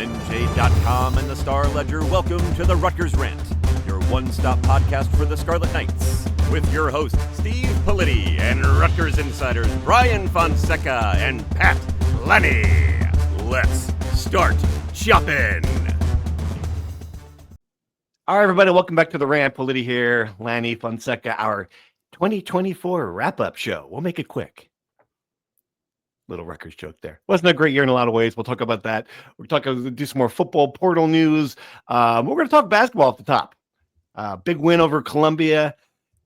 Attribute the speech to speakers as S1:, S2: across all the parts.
S1: NJ.com and the Star Ledger welcome to the Rutgers Rant, your one-stop podcast for the Scarlet Knights, with your hosts Steve Politti and Rutgers insiders Brian Fonseca and Pat Lenny. Let's start chopping.
S2: All right, everybody, welcome back to the Rant. Politti here, Lanny Fonseca, our 2024 wrap-up show. We'll make it quick. Little Rutgers joke there. Wasn't a great year in a lot of ways. We'll talk about that. We're talking to do some more football portal news. We're going to talk basketball at the top. Big win over Columbia,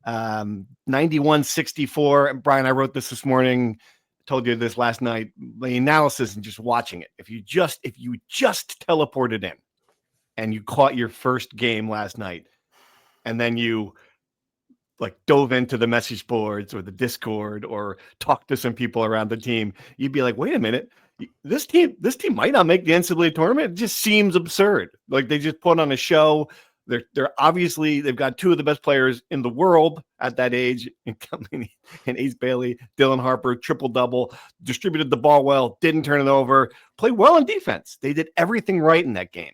S2: 91-64. Brian, I wrote this morning. Told you this last night. The analysis and just watching it. If you just teleported in and you caught your first game last night, and then you dove into the message boards or the Discord or talked to some people around the team, you'd be like, wait a minute, this team might not make the NCAA tournament. It just seems absurd. Like, they just put on a show. They're obviously, they've got two of the best players in the world at that age and Ace Bailey, Dylan Harper, triple-double, distributed the ball well, didn't turn it over, played well on defense. They did everything right in that game.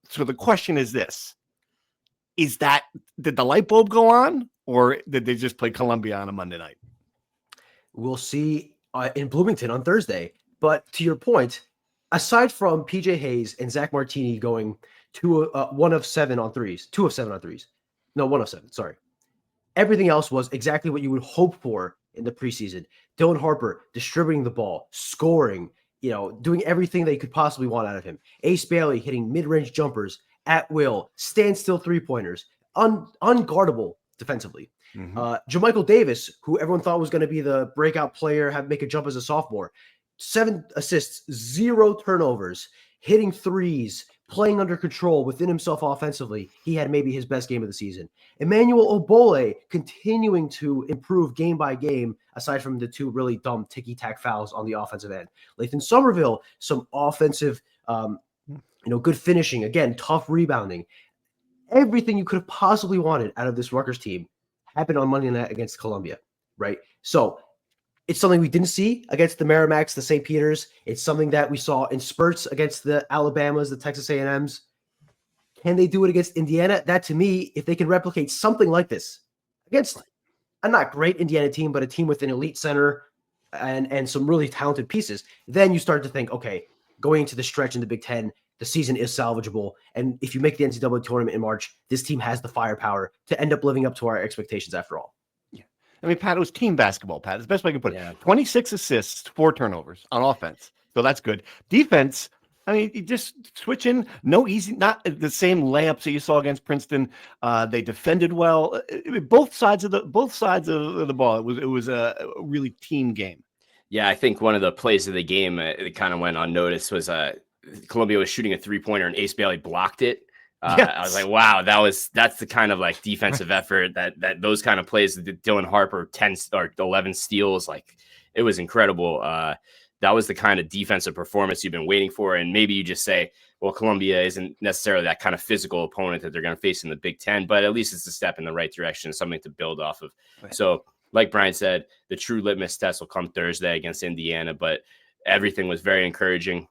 S2: So the question is this: did the light bulb go on, or did they just play Columbia on a Monday night?
S3: We'll see in Bloomington on Thursday. But to your point, aside from PJ Hayes and Zach Martini going 2 of 7 on threes, no, 1 of 7, sorry. Everything else was exactly what you would hope for in the preseason. Dylan Harper distributing the ball, scoring, doing everything they could possibly want out of him. Ace Bailey hitting mid-range jumpers at will, standstill three-pointers, unguardable defensively.
S2: Mm-hmm.
S3: JaMychal Davis, who everyone thought was going to be the breakout player, make a jump as a sophomore, 7 assists, 0 turnovers, hitting threes, playing under control within himself offensively. He had maybe his best game of the season. Emmanuel Obole continuing to improve game by game, aside from the 2 really dumb ticky-tack fouls on the offensive end. Lathan Somerville, some offensive, good finishing. Again, tough rebounding. Everything you could have possibly wanted out of this Rutgers team happened on Monday night against Columbia, right? So it's something we didn't see against the Merrimacks, the St. Peters. It's something that we saw in spurts against the Alabamas, the Texas A&Ms. Can they do it against Indiana? That, to me, if they can replicate something like this against a not great Indiana team, but a team with an elite center and some really talented pieces, then you start to think, okay, going into the stretch in the Big Ten, the season is salvageable. And if you make the NCAA tournament in March, this team has the firepower to end up living up to our expectations after all.
S2: Yeah. I mean, Pat, it was team basketball, Pat. It's the best way I can put it.
S3: Yeah.
S2: 26 assists, 4 turnovers on offense. So that's good. Defense, I mean, you just switch in. No easy, not the same layups that you saw against Princeton. They defended well. Both sides of the ball. It was a really team game.
S4: Yeah, I think one of the plays of the game that kind of went unnoticed was Columbia was shooting a 3-pointer and Ace Bailey blocked it. Yes. I was like, wow, that's the kind of defensive effort that those kind of plays. Dylan Harper 10 or 11 steals, it was incredible. That was the kind of defensive performance you've been waiting for. And maybe you just say, well, Columbia isn't necessarily that kind of physical opponent that they're going to face in the Big Ten, but at least it's a step in the right direction, something to build off of. Right. So like Brian said, the true litmus test will come Thursday against Indiana, but everything was very encouraging.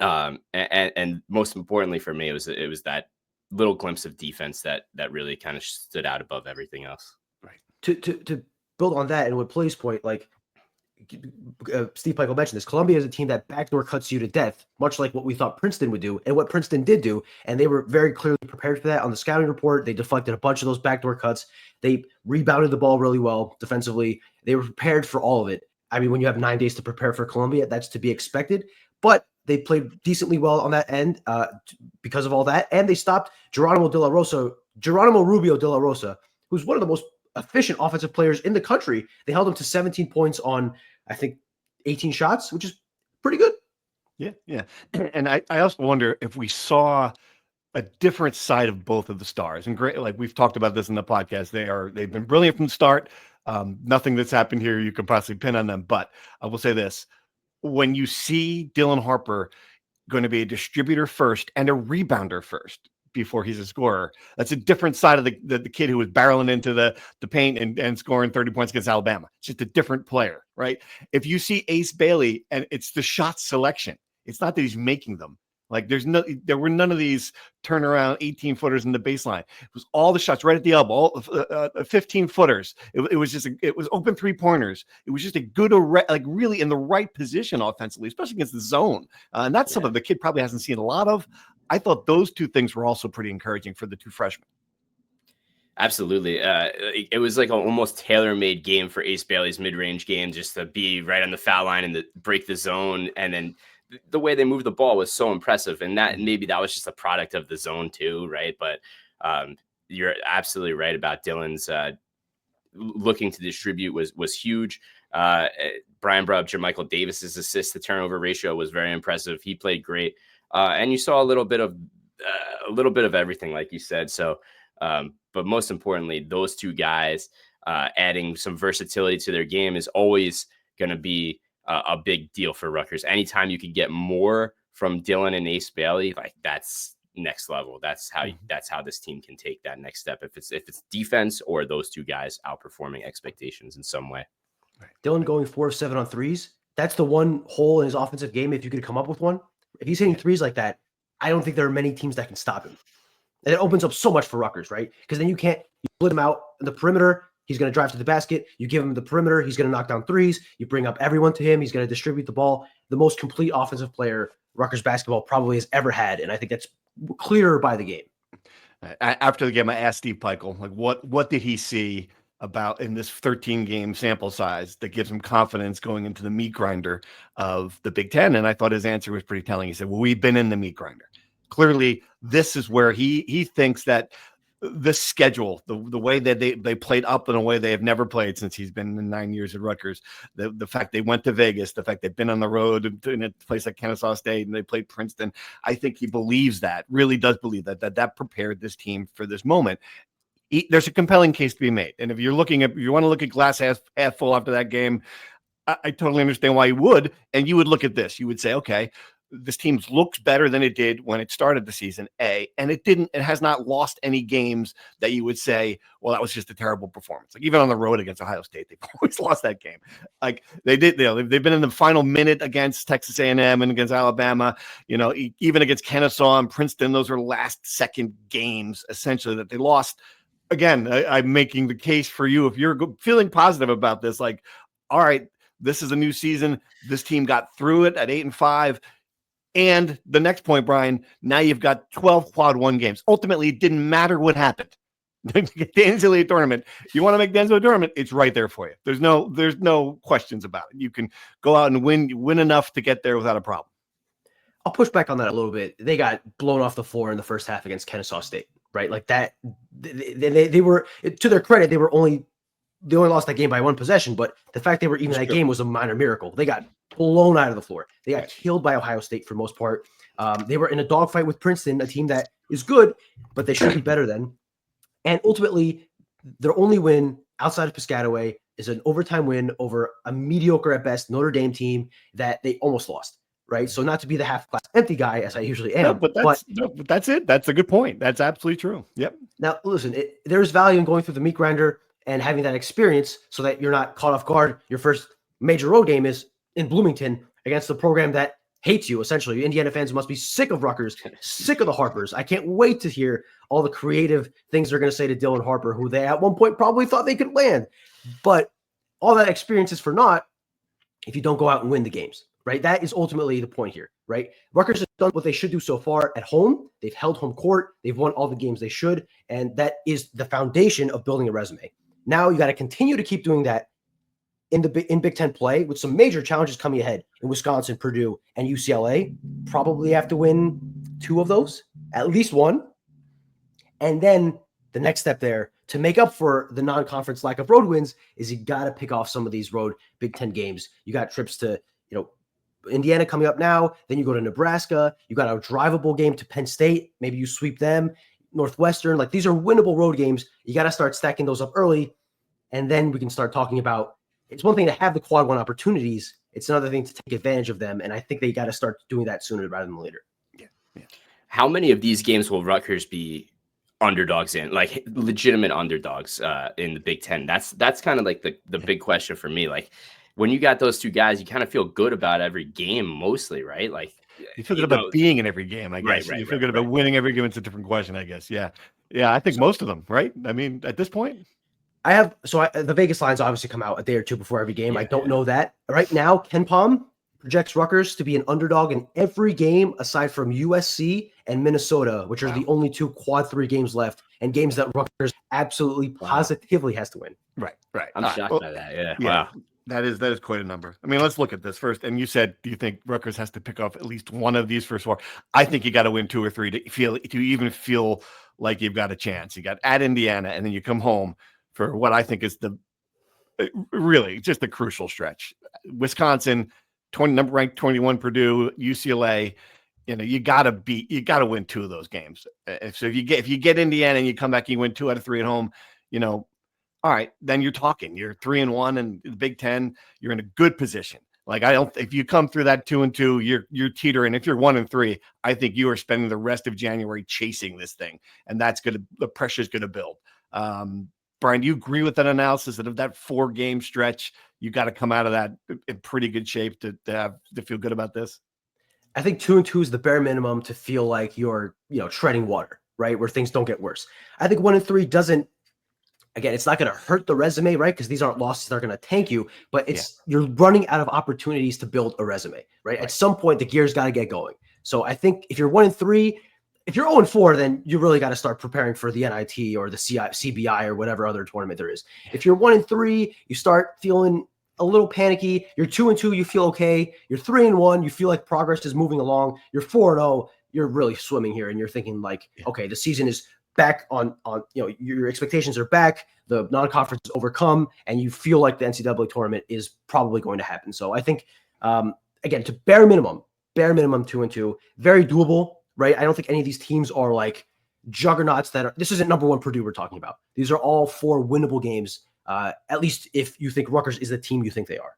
S4: And most importantly for me, it was that little glimpse of defense that really kind of stood out above everything else.
S3: Right. To build on that, and with Play's point, Steve Peichel mentioned this, Columbia is a team that backdoor cuts you to death, much like what we thought Princeton would do and what Princeton did do. And they were very clearly prepared for that on the scouting report. They deflected a bunch of those backdoor cuts. They rebounded the ball really well defensively. They were prepared for all of it. I mean, when you have 9 days to prepare for Columbia, that's to be expected. But they played decently well on that end because of all that. And they stopped Geronimo Rubio de la Rosa, who's one of the most efficient offensive players in the country. They held him to 17 points on, I think, 18 shots, which is pretty good.
S2: Yeah. And I also wonder if we saw a different side of both of the stars. And great, we've talked about this in the podcast. They've been brilliant from the start. Nothing that's happened here you can possibly pin on them. But I will say this. When you see Dylan Harper going to be a distributor first and a rebounder first before he's a scorer, that's a different side of the kid who was barreling into the paint and scoring 30 points against Alabama. It's just a different player, right? If you see Ace Bailey, and it's the shot selection, it's not that he's making them. Like there were none of these turnaround 18-footers in the baseline. It was all the shots right at the elbow, 15-footers. It was open 3-pointers. It was just a good, like really in the right position offensively, especially against the zone. And that's something the kid probably hasn't seen a lot of. I thought those two things were also pretty encouraging for the two freshmen.
S4: Absolutely. It was like an almost tailor-made game for Ace Bailey's mid-range game, just to be right on the foul line and break the zone. And then the way they moved the ball was so impressive. And that maybe that was just a product of the zone too, right? But you're absolutely right about Dylan's looking to distribute was huge. Brian brought up Jermichael Davis's assist to turnover ratio was very impressive. He played great. And you saw a little bit of everything, like you said. So, but most importantly, those two guys adding some versatility to their game is always going to be a big deal for Rutgers. Anytime you can get more from Dylan and Ace Bailey, like that's next level. That's how this team can take that next step. If it's defense or those two guys outperforming expectations in some way.
S3: Dylan going 4 of 7 on threes. That's the one hole in his offensive game. If you could come up with one, if he's hitting threes like that, I don't think there are many teams that can stop him. And it opens up so much for Rutgers, right? Because then you split him out in the perimeter. He's going to drive to the basket. You give him the perimeter. He's going to knock down threes. You bring up everyone to him. He's going to distribute the ball. The most complete offensive player Rutgers basketball probably has ever had. And I think that's clearer by the game.
S2: After the game, I asked Steve Peichel, like, what did he see about in this 13-game sample size that gives him confidence going into the meat grinder of the Big Ten? And I thought his answer was pretty telling. He said, well, we've been in the meat grinder. Clearly, this is where he thinks that the schedule, the way that they played up in a way they have never played since he's been in 9 years at Rutgers, the fact they went to Vegas, the fact they've been on the road in a place like Kennesaw State and they played Princeton, I think he believes that, really does believe that prepared this team for this moment. There's a compelling case to be made. And if you want to look at glass half full after that game, I totally understand why you would. And you would look at this. You would say, okay, this team looks better than it did when it started the season, and it has not lost any games that you would say, well, that was just a terrible performance. Like even on the road against Ohio State, they've always lost that game. Like they did, they've been in the final minute against Texas A&M and against Alabama, even against Kennesaw and Princeton. Those are last second games essentially that they lost. Again, I'm making the case for you. If you're feeling positive about this, like, all right, this is a new season. This team got through it at 8-5. And the next point, Brian, now you've got 12 quad one games. Ultimately, it didn't matter what happened. The NCAA tournament, you want to make the NCAA tournament, it's right there for you. There's no questions about it. You can go out and win enough to get there without a problem.
S3: I'll push back on that a little bit. They got blown off the floor in the first half against Kennesaw State, right? Like that, they were, to their credit, they only lost that game by one possession, but the fact they were even that game was a minor miracle. They got blown out of the floor. They got killed by Ohio State for the most part. They were in a dogfight with Princeton, a team that is good, but they should be better than. And ultimately, their only win outside of Piscataway is an overtime win over a mediocre at best Notre Dame team that they almost lost, right? So not to be the half-glass empty guy, as I usually am.
S2: But that's it. That's a good point. That's absolutely true. Yep.
S3: Now, listen, there's value in going through the meat grinder and having that experience so that you're not caught off guard. Your first major road game is in Bloomington against the program that hates you, essentially. Indiana fans must be sick of Rutgers, sick of the Harpers. I can't wait to hear all the creative things they're going to say to Dylan Harper, who they at one point probably thought they could land. But all that experience is for naught if you don't go out and win the games, right? That is ultimately the point here, right? Rutgers has done what they should do so far at home. They've held home court. They've won all the games they should. And that is the foundation of building a resume. Now you got to continue to keep doing that in Big Ten play with some major challenges coming ahead in Wisconsin, Purdue, and UCLA. Probably have to win 2 of those, at least 1. And then the next step there to make up for the non-conference lack of road wins is you got to pick off some of these road Big Ten games. You got trips to, Indiana coming up now. Then you go to Nebraska. You got a drivable game to Penn State. Maybe you sweep them. Northwestern. Like these are winnable road games. You got to start stacking those up early. And then we can start talking about, it's one thing to have the quad one opportunities. It's another thing to take advantage of them. And I think they got to start doing that sooner rather than later.
S2: Yeah.
S4: How many of these games will Rutgers be underdogs in, like legitimate underdogs in the Big Ten? That's kind of like the big question for me. Like when you got those two guys, you kind of feel good about every game mostly, right? Like
S2: You feel good about being in every game, I guess. You feel good about winning every game. It's a different question, I guess. Yeah. I think most of them, right? I mean, at this point,
S3: the Vegas lines obviously come out a day or two before every game. Yeah. I don't know that right now. Ken Palm projects Rutgers to be an underdog in every game aside from USC and Minnesota, which are the only 2 quad 3 games left, and games that Rutgers absolutely positively has to win.
S2: Right.
S4: I'm shocked by that. Yeah. Wow.
S2: That is quite a number. I mean, let's look at this first. And you said, do you think Rutgers has to pick off at least one of these first 4? I think you got to win 2 or 3 to even feel like you've got a chance. You got at Indiana, and then you come home for what I think is really just the crucial stretch. Wisconsin, ranked 21, Purdue, UCLA. You got to win 2 of those games. So if you get Indiana and you come back and you win 2 out of 3 at home, all right, then you're talking. You're 3-1 and the Big Ten. You're in a good position. Like if you come through that 2-2, you're teetering. If you're 1-3, I think you are spending the rest of January chasing this thing, and the pressure's going to build. Brian, do you agree with that analysis that of that 4-game stretch, you got to come out of that in pretty good shape to feel good about this?
S3: I think 2-2 is the bare minimum to feel like you're, treading water, right? Where things don't get worse. I think 1-3 doesn't. Again, it's not going to hurt the resume, right? Because these aren't losses that are going to tank you, but you're running out of opportunities to build a resume, right? At some point, the gear's got to get going. So I think if you're 1-3, if you're 0-4, then you really got to start preparing for the NIT or the CBI or whatever other tournament there is. If you're 1-3, you start feeling a little panicky. You're 2-2, you feel okay. You're 3-1, you feel like progress is moving along. You're 4-0, you're really swimming here, and you're thinking like, okay, the season is back on your expectations are back, the non-conference is overcome, and you feel like the NCAA tournament is probably going to happen. So I think, again, to bare minimum 2-2, very doable, right? I don't think any of these teams are like juggernauts this isn't number 1 Purdue we're talking about. These are all 4 winnable games, at least if you think Rutgers is the team you think they are.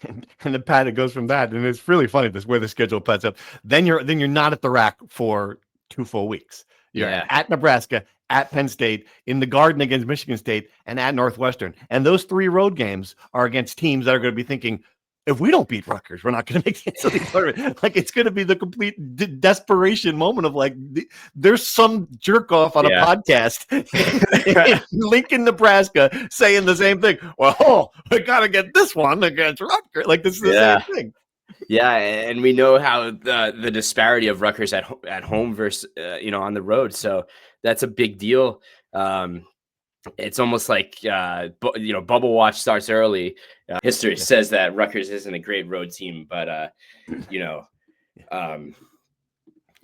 S2: And the Pat, it goes from that, and it's really funny where the schedule pads up. Then you're not at the rack for 2 full weeks. You're at Nebraska, at Penn State, in the Garden against Michigan State, and at Northwestern. And those 3 road games are against teams that are going to be thinking, if we don't beat Rutgers, we're not going to make the NCAA tournament. Like, it's going to be the complete desperation moment of like, there's some jerk off on a podcast in Lincoln, Nebraska, saying the same thing. Well, we got to get this one against Rutgers. Like, this is the same thing.
S4: Yeah, and we know how the disparity of Rutgers at home versus on the road. So that's a big deal. It's almost like bubble watch starts early. History says that Rutgers isn't a great road team, but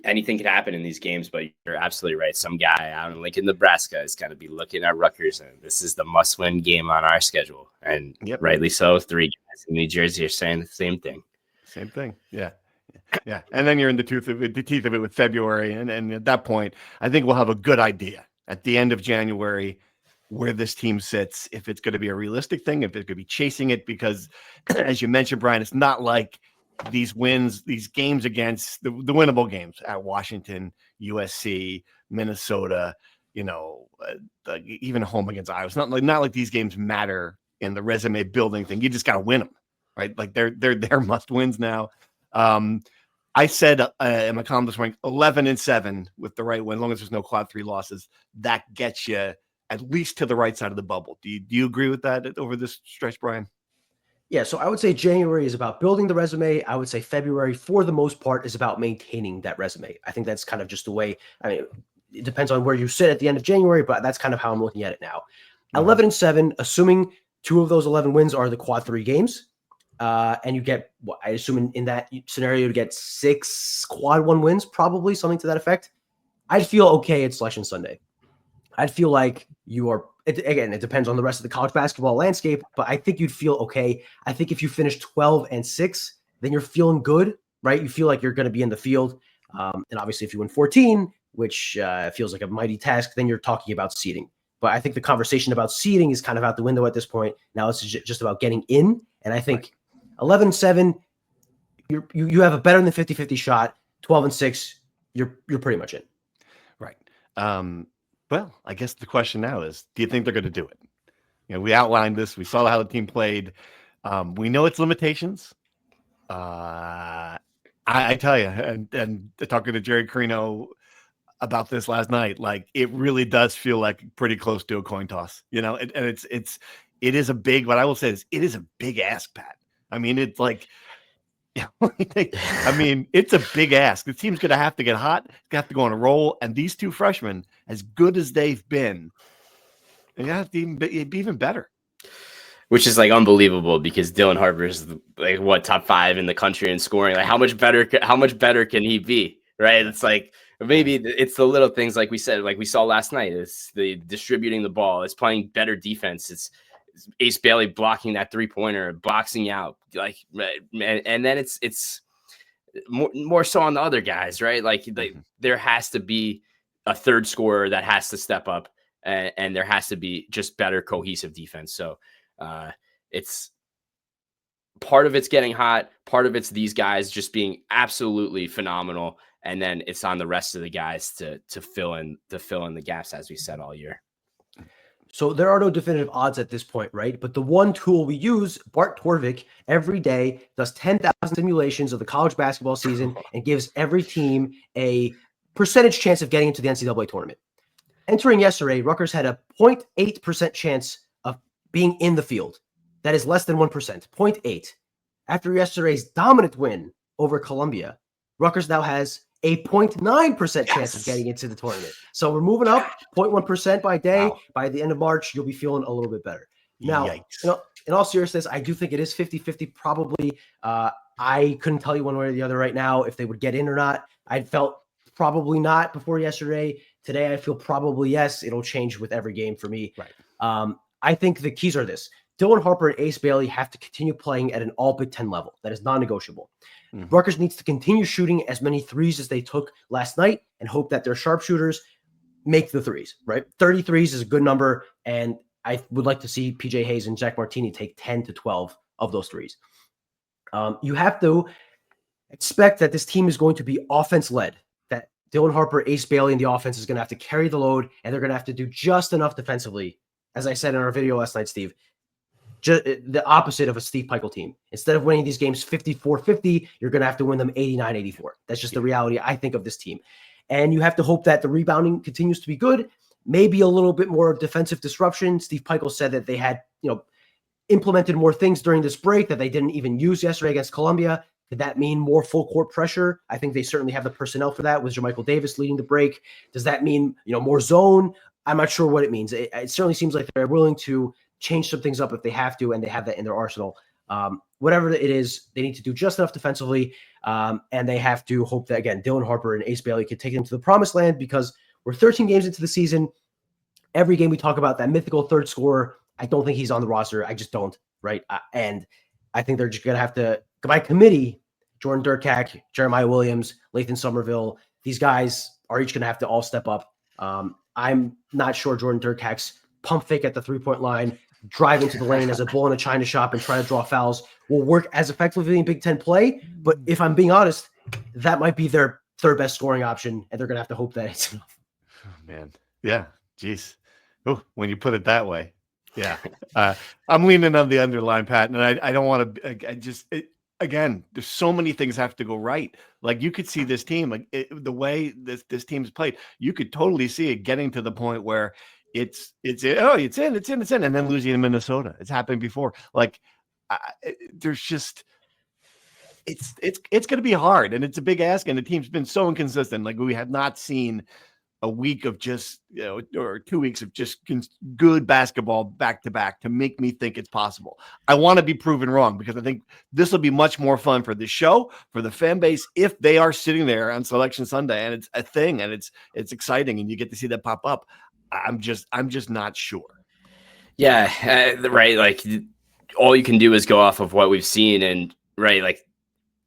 S4: anything can happen in these games. But you're absolutely right. Some guy out in Lincoln, Nebraska, is going to be looking at Rutgers, and this is the must-win game on our schedule. And rightly so. 3 guys in New Jersey are saying the same thing.
S2: Same thing. Yeah. And then you're in the teeth of it with February. And at that point, I think we'll have a good idea at the end of January where this team sits, if it's going to be a realistic thing, if it's going to be chasing it, because as you mentioned, Brian, it's not like these games against the winnable games at Washington, USC, Minnesota, even home against Iowa. It's not like these games matter in the resume building thing. You just got to win them. Right, like they're must wins now. I said in my column this morning, 11-7 with the right win, as long as there's no quad 3 losses, that gets you at least to the right side of the bubble. Do you agree with that over this stretch, Brian?
S3: Yeah, so I would say January is about building the resume. I would say February, for the most part, is about maintaining that resume. I think that's kind of just the way. I mean, it depends on where you sit at the end of January, but that's kind of how I'm looking at it now. 11-7, assuming 2 of those 11 wins are the quad 3 games. And you get, I assume in that scenario, you get 6 quad 1 wins, probably something to that effect. I'd feel okay at Selection Sunday. I'd feel like again, it depends on the rest of the college basketball landscape, but I think you'd feel okay. I think if you finish 12-6, then you're feeling good, right? You feel like you're going to be in the field. And obviously if you win 14, which feels like a mighty task, then you're talking about seeding. But I think the conversation about seeding is kind of out the window at this point. Now it's just about getting in. And I think 11-7, you have a better than 50-50 shot. 12-6, you're pretty much in.
S2: Right. Well, I guess the question now is, do you think they're going to do it? We outlined this. We saw how the team played. We know its limitations. I tell you, and talking to Jerry Carino about this last night, like it really does feel like pretty close to a coin toss, and it is a big. What I will say is, it is a big ask, Pat. I mean, it's like, yeah, I mean, it's a big ask. The team's going to have to get hot, they have to go on a roll, and these two freshmen, as good as they've been, they have to be even better.
S4: Which is like unbelievable because Dylan Harper is like top 5 in the country in scoring. Like how much better can he be? Right. It's like, maybe it's the little things like we said, like we saw last night. It's the distributing the ball. It's playing better defense. It's Ace Bailey blocking that 3-pointer, boxing out. Like, and then it's more so on the other guys, right? Like there has to be a third scorer that has to step up, and there has to be just better cohesive defense. So it's part of it's getting hot. Part of it's these guys just being absolutely phenomenal. And then it's on the rest of the guys to fill in the gaps, as we said all year.
S3: So there are no definitive odds at this point, right? But the one tool we use, Bart Torvik, every day does 10,000 simulations of the college basketball season and gives every team a percentage chance of getting into the NCAA tournament. Entering yesterday, Rutgers had a 0.8% chance of being in the field. That is less than 1%, 0.8. After yesterday's dominant win over Columbia, Rutgers now has a 0.9% chance of getting into the tournament. So we're moving up 0.1% by day. Wow. By the end of March, you'll be feeling a little bit better. Now, in all seriousness, I do think it is 50-50 probably. I couldn't tell you one way or the other right now if they would get in or not. I felt probably not before yesterday. Today, I feel probably yes. It'll change with every game for me. Right. I think the keys are this. Dylan Harper and Ace Bailey have to continue playing at an all Big Ten level. That is non-negotiable. Mm-hmm. Rutgers needs to continue shooting as many threes as they took last night and hope that their sharpshooters make the threes, right? 30 threes is a good number, and I would like to see PJ Hayes and Zach Martini take 10 to 12 of those threes. You have to expect that this team is going to be offense-led, that Dylan Harper, Ace Bailey, and the offense is going to have to carry the load, and they're going to have to do just enough defensively. As I said in our video last night, Steve, the opposite of a Steve Peichel team. Instead of winning these games 54-50, you're going to have to win them 89-84. That's just the reality, I think, of this team. And you have to hope that the rebounding continues to be good, maybe a little bit more defensive disruption. Steve Peichel said that they had, implemented more things during this break that they didn't even use yesterday against Columbia. Did that mean more full court pressure? I think they certainly have the personnel for that with Jermichael Davis leading the break. Does that mean, more zone? I'm not sure what it means. It certainly seems like they're willing to change some things up if they have to, and they have that in their arsenal. Whatever it is, they need to do just enough defensively, and they have to hope that, again, Dylan Harper and Ace Bailey can take them to the promised land, because we're 13 games into the season. Every game we talk about that mythical third scorer. I don't think he's on the roster. I just don't, right? And I think they're just going to have to, by committee, Jordan Durkak, Jeremiah Williams, Lathan Somerville, these guys are each going to have to all step up. I'm not sure Jordan Durkak's pump fake at the three-point line, drive into the lane as a bull in a china shop and try to draw fouls will work as effectively in Big Ten play. But if I'm being honest, that might be their third best scoring option, and they're going to have to hope that it's enough.
S2: Oh, man. Yeah. Jeez. Oh, when you put it that way. Yeah. I'm leaning on the underline, Pat, and I don't want to again, there's so many things have to go right. Like you could see this team, like the way this team's played, you could totally see it getting to the point where it's in, and then losing in Minnesota. It's happened before. Like there's just it's going to be hard, and it's a big ask, and the team's been so inconsistent. Like we have not seen a week of just, or 2 weeks of just good basketball back to back to make me think it's possible. I want to be proven wrong, because I think this will be much more fun for the show, for the fan base, if they are sitting there on Selection Sunday and it's a thing and it's exciting and you get to see that pop up. I'm just not sure.
S4: Yeah. Right. Like all you can do is go off of what we've seen, and right. Like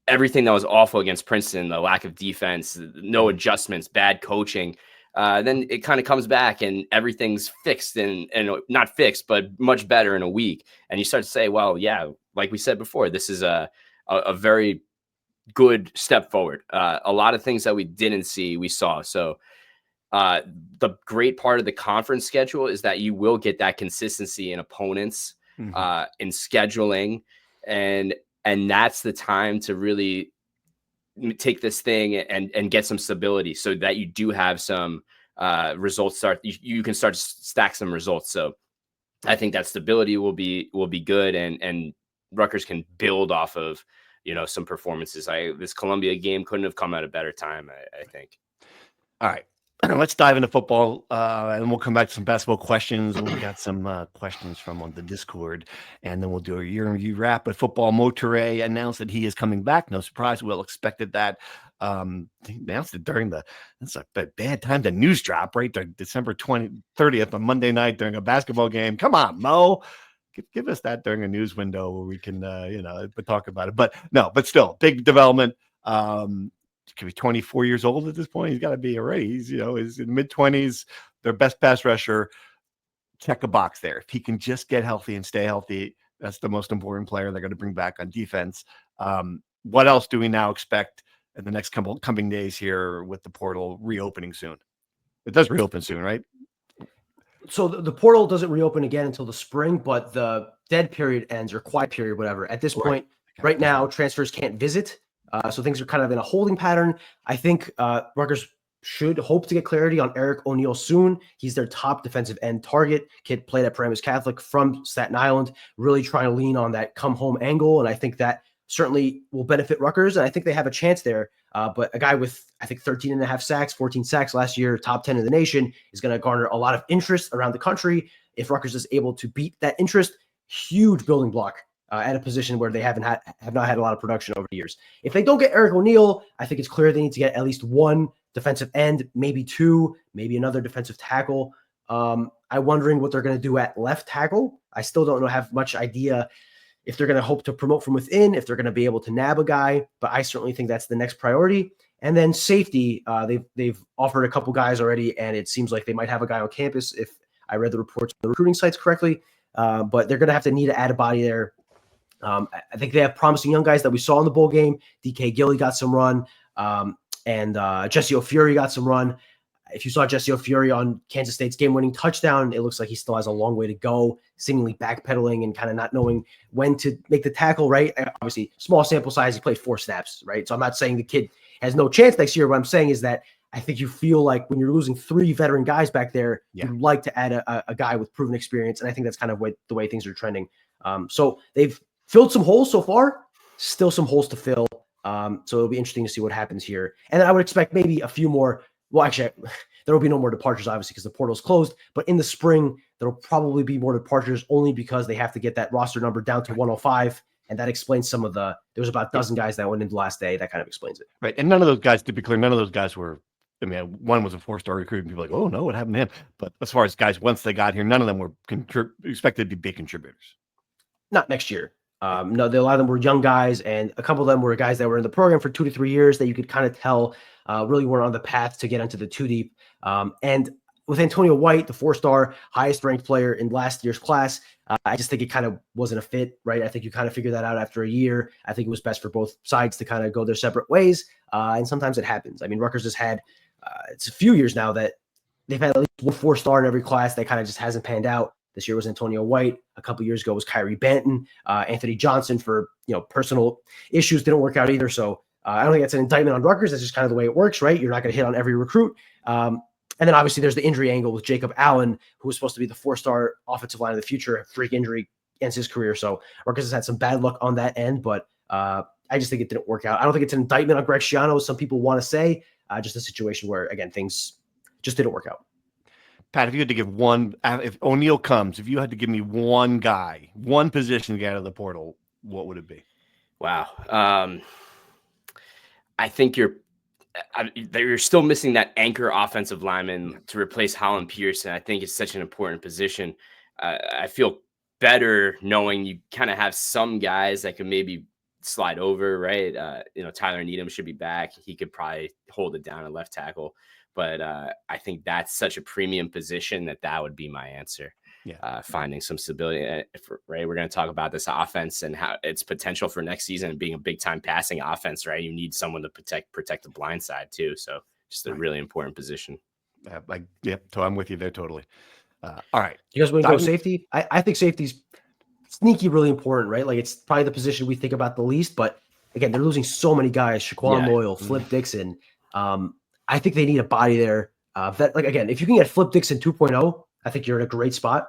S4: everything that was awful against Princeton, the lack of defense, no adjustments, bad coaching. Then it kind of comes back and everything's fixed and not fixed, but much better in a week. And you start to say, well, yeah, like we said before, this is a very good step forward. A lot of things that we didn't see, we saw. So the great part of the conference schedule is that you will get that consistency in opponents, in scheduling, and that's the time to really take this thing and get some stability so that you do have some results you can start to stack some results. So I think that stability will be good, and Rutgers can build off of, some performances. This Columbia game couldn't have come at a better time, I think.
S2: All right. Let's dive into football, and we'll come back to some basketball questions. And we got some questions from on the Discord, and then we'll do a year in review wrap. But football, Motoré announced that he is coming back. No surprise. We all expected that. He announced it that's a bad time to news drop, right? December 30th on Monday night during a basketball game. Come on, Mo. Give us that during a news window where we can, talk about it. But still, big development. He could be 24 years old at this point. He's got to be already. He's in mid-20s. Their best pass rusher. Check a box there. If he can just get healthy and stay healthy, that's the most important player they're going to bring back on defense. What else do we now expect in the next coming days here with the portal reopening soon? It does reopen soon, right?
S3: So the portal doesn't reopen again until the spring, but the dead period ends, or quiet period, whatever. At this point, right now, transfers can't visit. So things are kind of in a holding pattern. I think Rutgers should hope to get clarity on Eric O'Neal soon. He's their top defensive end target. Kid played at Paramus Catholic from Staten Island, really trying to lean on that come home angle. And I think that certainly will benefit Rutgers. And I think they have a chance there. But a guy with, I think, 13 and a half sacks, 14 sacks last year, top 10 in the nation, is going to garner a lot of interest around the country. If Rutgers is able to beat that interest, huge building block at a position where they have not had a lot of production over the years. If they don't get Eric O'Neal, I think it's clear they need to get at least one defensive end, maybe two, maybe another defensive tackle. I'm wondering what they're going to do at left tackle. I still don't have much idea if they're going to hope to promote from within, if they're going to be able to nab a guy, but I certainly think that's the next priority. And then safety, they've offered a couple guys already, and it seems like they might have a guy on campus if I read the reports on the recruiting sites correctly. But they're going to have to need to add a body there. I think they have promising young guys that we saw in the bowl game. DK Gilly got some run, and Jesse O'Fury got some run. If you saw Jesse O'Fury on Kansas State's game-winning touchdown, it looks like he still has a long way to go, seemingly backpedaling and kind of not knowing when to make the tackle, right? Obviously, small sample size, he played 4 snaps, right? So I'm not saying the kid has no chance next year. What I'm saying is that I think you feel like when you're losing 3 veteran guys back there, you'd like to add a guy with proven experience, and I think that's kind of the way things are trending. So they've filled some holes so far, still some holes to fill. So it'll be interesting to see what happens here. And I would expect maybe a few more. Well, actually, there will be no more departures, obviously, because the portal's closed. But in the spring, there will probably be more departures only because they have to get that roster number down to 105. And that explains some of there was about a dozen guys that went in the last day. That kind of explains it.
S2: Right. And none of those guys, to be clear, were, one was a 4-star recruit, and people are like, oh, no, what happened to him? But as far as guys, once they got here, none of them were expected to be big contributors.
S3: Not next year. No, a lot of them were young guys, and a couple of them were guys that were in the program for 2 to 3 years that you could kind of tell really weren't on the path to get into the 2 deep. And with Antonio White, the 4-star highest ranked player in last year's class, I just think it kind of wasn't a fit, right? I think you kind of figure that out after a year. I think it was best for both sides to kind of go their separate ways. And sometimes it happens. I mean, Rutgers has had, it's a few years now that they've had at least one 4-star in every class that kind of just hasn't panned out. This year was Antonio White. A couple years ago was Kyrie Banton. Anthony Johnson, for personal issues, didn't work out either. So I don't think that's an indictment on Rutgers. That's just kind of the way it works, right? You're not going to hit on every recruit. And then obviously there's the injury angle with Jacob Allen, who was supposed to be the 4-star offensive line of the future. Freak injury ends his career. So Rutgers has had some bad luck on that end, but I just think it didn't work out. I don't think it's an indictment on Greg Schiano, as some people want to say. Just a situation where, again, things just didn't work out.
S2: Pat, if you had to give one, if O'Neal comes, if you had to give me one guy, one position to get out of the portal, what would it be?
S4: Wow. I think you're still missing that anchor offensive lineman to replace Holland Pearson. I think it's such an important position. I feel better knowing you kind of have some guys that can maybe slide over, right? Tyler Needham should be back. He could probably hold it down at left tackle. But I think that's such a premium position that would be my answer. Yeah, finding some stability. Right, we're going to talk about this offense and how its potential for next season being a big time passing offense. Right, you need someone to protect the blind side too. So just a really important position.
S2: So I'm with you there totally. All right,
S3: you guys want to go safety? I think safety's sneaky really important, right? Like it's probably the position we think about the least, but again, they're losing so many guys, Shaquan Loyal, Flip Dixon. I think they need a body there. Again, if you can get Flip Dixon 2.0, I think you're in a great spot.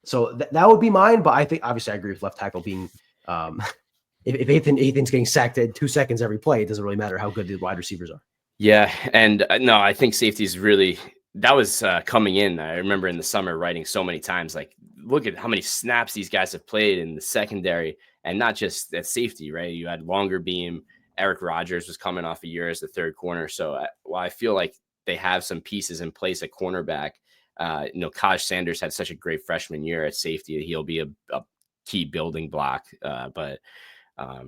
S3: So that would be mine, but I think obviously I agree with left tackle being if Ethan's getting sacked at 2 seconds every play, it doesn't really matter how good the wide receivers are.
S4: Yeah, and no, I think safety is really that was coming in. I remember in the summer writing so many times, like, look at how many snaps these guys have played in the secondary, and not just at safety, right? You had longer beam. Eric Rogers was coming off a year as the third corner. So while I feel like they have some pieces in place at cornerback, Kaj Sanders had such a great freshman year at safety that he'll be a key building block. But I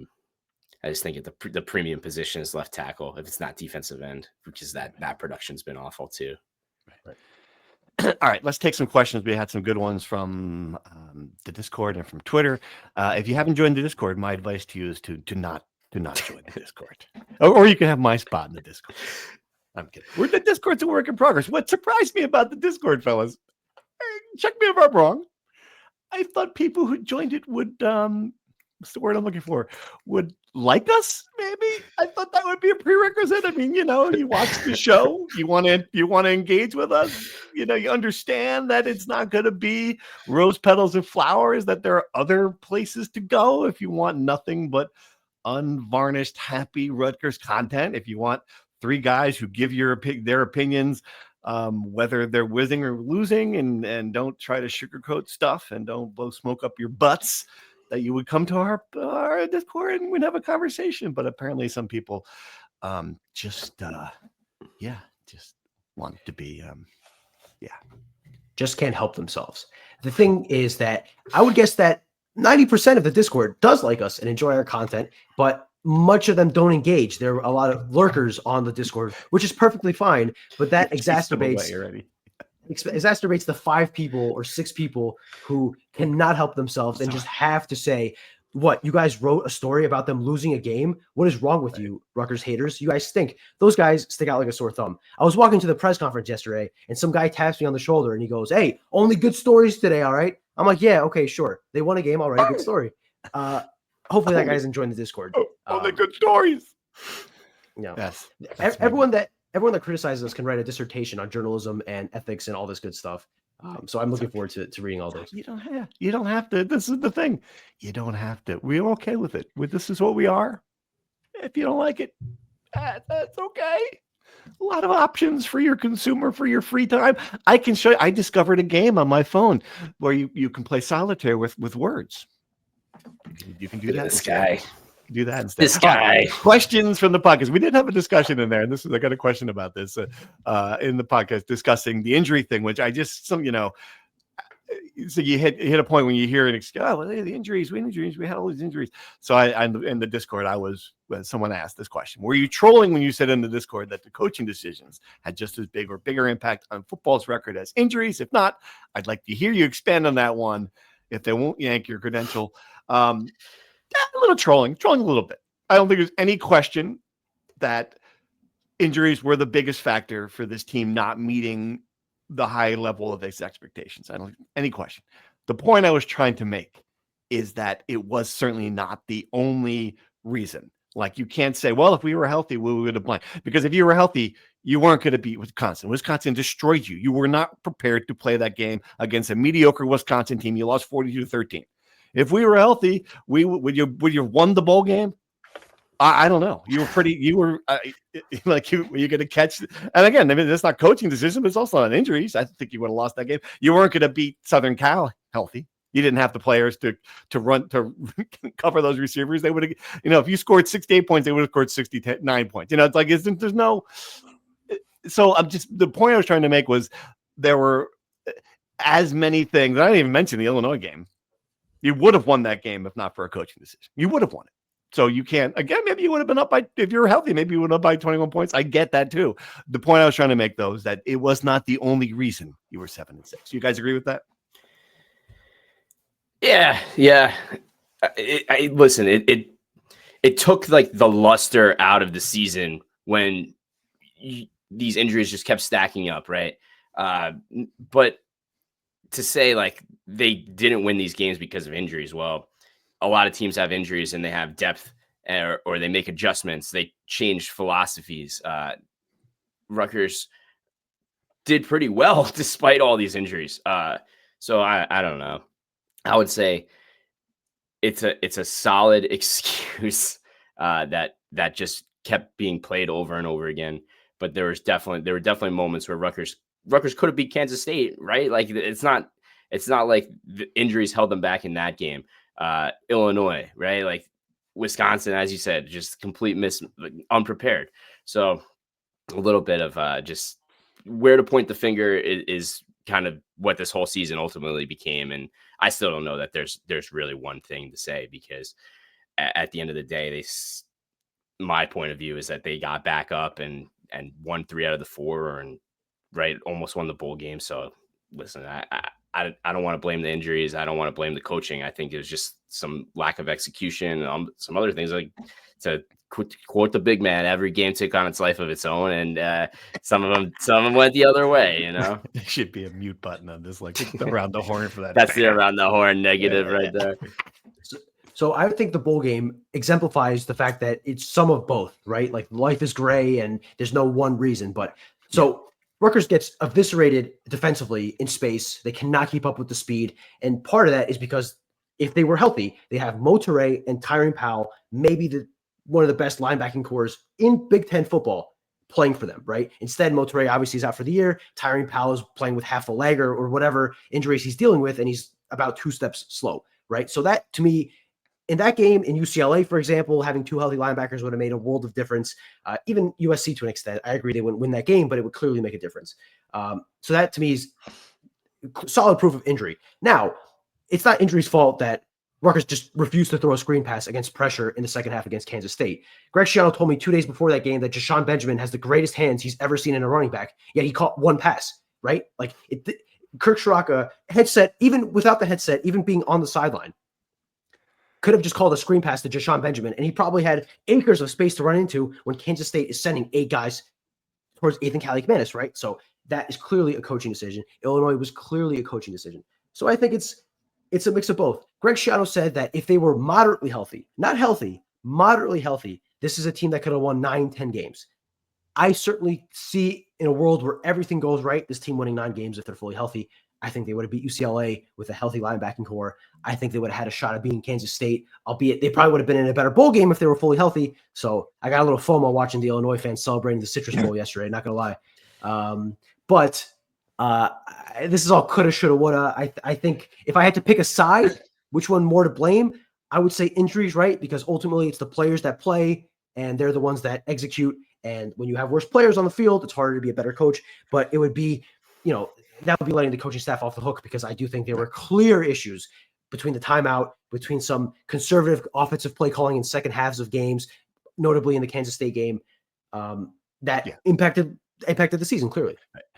S4: just think the premium position is left tackle if it's not defensive end, which is that production's been awful too.
S2: Right. All right, let's take some questions. We had some good ones from the Discord and from Twitter. If you haven't joined the Discord, my advice to you is to not join the Discord, or you can have my spot in the Discord. I'm kidding. The Discord's a work in progress. What surprised me about the Discord, fellas, check me if I'm wrong, I thought people who joined it would what's the word I'm looking for? Would like us, maybe. I thought that would be a prerequisite. I mean, you watch the show, you want to engage with us. You understand that it's not going to be rose petals and flowers. That there are other places to go if you want nothing but unvarnished, happy Rutgers content. If you want three guys who give their opinions, whether they're winning or losing, and don't try to sugarcoat stuff and don't blow smoke up your butts, that you would come to our Discord and we'd have a conversation. But apparently some people just want to be
S3: just can't help themselves. The thing is that I would guess that 90% of the Discord does like us and enjoy our content, but much of them don't engage. There are a lot of lurkers on the Discord, which is perfectly fine, but that exacerbates the 5 people or 6 people who cannot help themselves and just have to say, what, you guys wrote a story about them losing a game? What is wrong with you, Rutgers haters? You guys stink. Those guys stick out like a sore thumb. I was walking to the press conference yesterday and some guy taps me on the shoulder and he goes, "Hey, only good stories today, all right?" I'm like, "Yeah, okay, sure. They won a game, all right, good story." Hopefully that guy's enjoying the Discord.
S2: Only good stories.
S3: Yes. Everyone that criticizes us can write a dissertation on journalism and ethics and all this good stuff. So I'm looking forward to reading all those.
S2: You don't have to. This is the thing. You don't have to. We're okay with it. This is what we are. If you don't like it, that's okay. A lot of options for your consumer, for your free time. I can show you. I discovered a game on my phone where you can play solitaire with words. You can do that.
S4: This guy.
S2: Do that instead.
S4: This guy.
S2: Questions from the podcast. We did have a discussion in there, and I got a question about this in the podcast discussing the injury thing, which I just so you hit a point when you hear it. Oh, well, the injuries, we had all these injuries. So I in the Discord, someone asked this question: were you trolling when you said in the Discord that the coaching decisions had just as big or bigger impact on football's record as injuries? If not, I'd like to hear you expand on that one. If they won't yank your credential. A little trolling a little bit. I don't think there's any question that injuries were the biggest factor for this team not meeting the high level of its expectations. I don't think any question. The point I was trying to make is that it was certainly not the only reason. Like, you can't say, well, if we were healthy, we would have won. Because if you were healthy, you weren't going to beat Wisconsin. Wisconsin destroyed you. You were not prepared to play that game against a mediocre Wisconsin team. You lost 42-13. If we were healthy, would you have won the bowl game? I don't know. You were going to catch. And again, I mean, it's not coaching decision, but it's also not injuries. I think you would have lost that game. You weren't going to beat Southern Cal healthy. You didn't have the players to run to cover those receivers. They would have, if you scored 68 points, they would have scored 69 points. It's like, there's no. So the point I was trying to make was there were as many things. I didn't even mention the Illinois game. You would have won that game if not for a coaching decision. You would have won it. So you can't, again, maybe you would have been up by, if you were healthy, maybe you would have been up by 21 points. I get that too. The point I was trying to make, though, is that it was not the only reason you were 7-6. You guys agree with that?
S4: Yeah. Listen, it took like the luster out of the season when these injuries just kept stacking up, right? But to say like they didn't win these games because of injuries, well, a lot of teams have injuries and they have depth or they make adjustments, they change philosophies. Rutgers did pretty well despite all these injuries. So I don't know. I would say it's a solid excuse that just kept being played over and over again. But there were definitely moments where Rutgers could have beat Kansas State, right? Like it's not like the injuries held them back in that game. Illinois, right? Like Wisconsin, as you said, just complete unprepared. So a little bit of just where to point the finger is kind of what this whole season ultimately became. And I still don't know that there's really one thing to say, because at the end of the day, my point of view is that they got back up and won 3 out of the 4 and almost won the bowl game. So listen, I don't want to blame the injuries. I don't want to blame the coaching. I think it was just some lack of execution, some other things. Like, to quote the big man, every game took on its life of its own, and some of them went the other way. You know,
S2: there should be a mute button on this, like around the horn for that.
S4: That's the around the horn negative right there.
S3: So I would think the bowl game exemplifies the fact that it's some of both, right? Like life is gray and there's no one reason. But so Rutgers gets eviscerated defensively in space. They cannot keep up with the speed. And part of that is because if they were healthy, they have Mo Toure and Tyrone Powell, maybe one of the best linebacking cores in Big Ten football, playing for them, right? Instead, Mo Toure obviously is out for the year. Tyrone Powell is playing with half a leg or whatever injuries he's dealing with, and he's about 2 steps slow, right? So that, to me, in that game, in UCLA, for example, having 2 healthy linebackers would have made a world of difference. Even USC to an extent, I agree they wouldn't win that game, but it would clearly make a difference. So that, to me, is solid proof of injury. Now, it's not injury's fault that Rutgers just refused to throw a screen pass against pressure in the second half against Kansas State. Greg Schiano told me 2 days before that game that Jashawn Benjamin has the greatest hands he's ever seen in a running back, yet he caught 1 pass, right? Like, Kirk Shiraka, headset, even without the headset, even being on the sideline, could have just called a screen pass to Jashawn Benjamin, and he probably had acres of space to run into when Kansas State is sending 8 guys towards Ethan Kaliakmanis, right? So that is clearly a coaching decision. Illinois was clearly a coaching decision. So I think it's a mix of both. Greg Schiano said that if they were moderately healthy, not healthy, moderately healthy, this is a team that could have won 9-10 games. I certainly see, in a world where everything goes right, this team winning 9 games if they're fully healthy. I think they would have beat UCLA with a healthy linebacking core. I think they would have had a shot at beating Kansas State, albeit they probably would have been in a better bowl game if they were fully healthy. So I got a little FOMO watching the Illinois fans celebrating the Citrus Bowl yesterday, not going to lie. But this is all coulda, shoulda, woulda. I think if I had to pick a side, which one more to blame, I would say injuries, right? Because ultimately it's the players that play, and they're the ones that execute. And when you have worse players on the field, it's harder to be a better coach. But it would be, that would be letting the coaching staff off the hook, because I do think there were clear issues between the timeout, between some conservative offensive play calling in second halves of games, notably in the Kansas State game, that impacted the season clearly.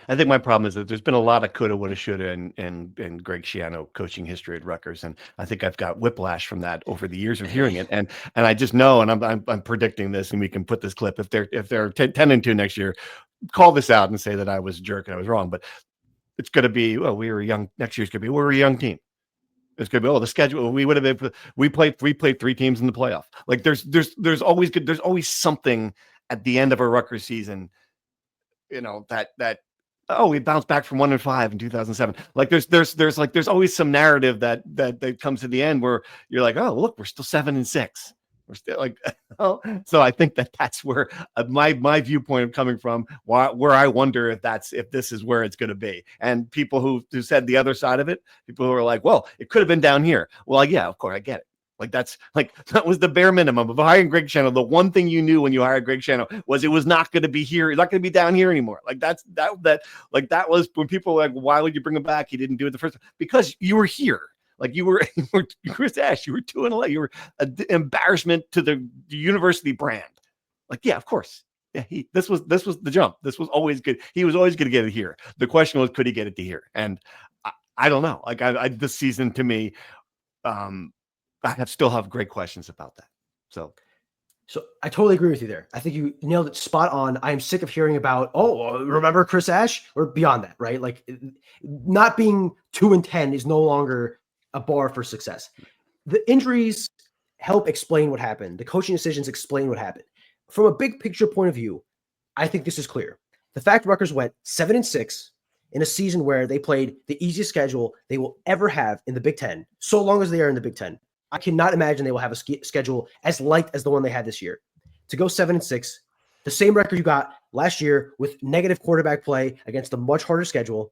S2: I think my problem is that there's been a lot of coulda, woulda, shoulda in Greg Schiano coaching history at Rutgers, and I think I've got whiplash from that over the years of hearing it. And I just know, and I'm predicting this, and we can put this clip if they're 10-2 next year, call this out and say that I was a jerk and I was wrong. But it's going to be, we were young. Next year's going to be, we're a young team. It's going to be, the schedule. We played 3 teams in the playoff. Like there's always something at the end of a Rutgers season, we bounced back from 1-5 in 2007. Like there's always some narrative that comes to the end where you're like, oh, look, we're still 7-6. We're still like, so I think that's where my viewpoint of coming from, where I wonder if this is where it's going to be. And people who said the other side of it, people who are like, well, it could have been down here. Well, yeah, of course I get it. That was the bare minimum of hiring Greg Schiano. The one thing you knew when you hired Greg Schiano was it was not going to be here. It's not going to be down here anymore. That was when people were like, why would you bring him back? He didn't do it the first time. Because you were here. Like you were Chris Ash. You were 2-11. You were an embarrassment to the university brand. Like, yeah, of course. Yeah, this was the jump. This was always good. He was always going to get it here. The question was, could he get it to here? And I don't know. Like this season to me, I still have great questions about that. So
S3: I totally agree with you there. I think you nailed it spot on. I am sick of hearing about, remember Chris Ash, or beyond that, right? Like not being 2-10 is no longer a bar for success. The injuries help explain what happened. The coaching decisions explain what happened. From a big picture point of view, I think this is clear. The fact Rutgers went 7-6 in a season where they played the easiest schedule they will ever have in the Big Ten, so long as they are in the Big Ten. I cannot imagine they will have a schedule as light as the one they had this year. To go 7-6, the same record you got last year with negative quarterback play against a much harder schedule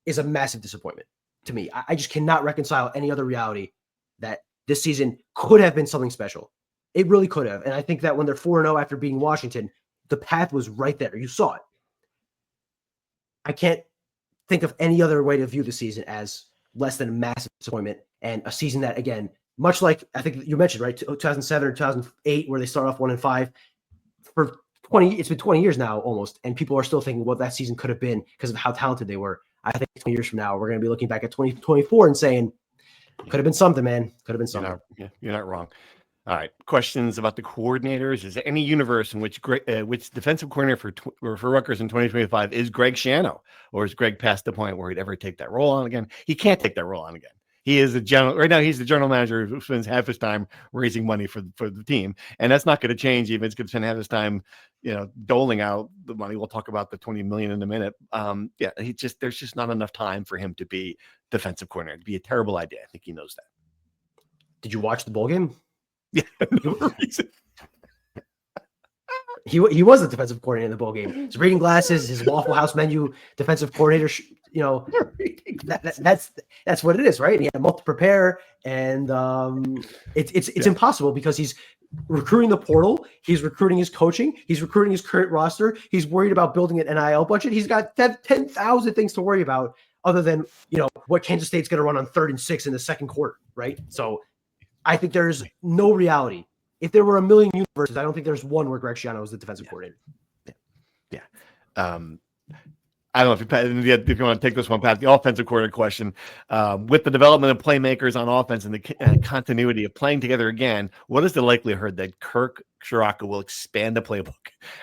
S3: is a massive disappointment to me. I just cannot reconcile any other reality that this season could have been something special. It really could have. And I think that when they're 4-0 after beating Washington, the path was right there. You saw it. I can't think of any other way to view the season as less than a massive disappointment, and a season that, again, much like I think you mentioned, right, 2007 or 2008, where they start off 1-5 for 20. It's been 20 years now almost, and people are still thinking what that season could have been because of how talented they were. I think 20 years from now, we're going to be looking back at 2024 and saying, could have been something, man. Could have been something.
S2: You're not wrong. All right. Questions about the coordinators. Is there any universe in which defensive coordinator for Rutgers in 2025 is Greg Schiano, or is Greg past the point where he'd ever take that role on again? He can't take that role on again. He is right now. He's the general manager who spends half his time raising money for the team, and that's not going to change. Even it's going to spend half his time, doling out the money. We'll talk about the $20 million in a minute. There's just not enough time for him to be defensive coordinator. It'd be a terrible idea. I think he knows that.
S3: Did you watch the bowl game?
S2: Yeah, no reason.
S3: He was the defensive coordinator in the bowl game. His reading glasses, his Waffle House menu, defensive coordinator. That's what it is, right? And he had a month to prepare, and it's impossible because he's recruiting the portal, he's recruiting his coaching, he's recruiting his current roster, he's worried about building an NIL budget. He's got 10,000 things to worry about other than what Kansas State's going to run on 3rd and 6 in the second quarter, right? So I think there's no reality. If there were a million universes, I don't think there's one where Greg Schiano is the defensive coordinator.
S2: Yeah. I don't know if you want to take this one, Pat, the offensive coordinator question. With the development of playmakers on offense and the continuity of playing together again, what is the likelihood that Kirk Ciarrocca will expand the playbook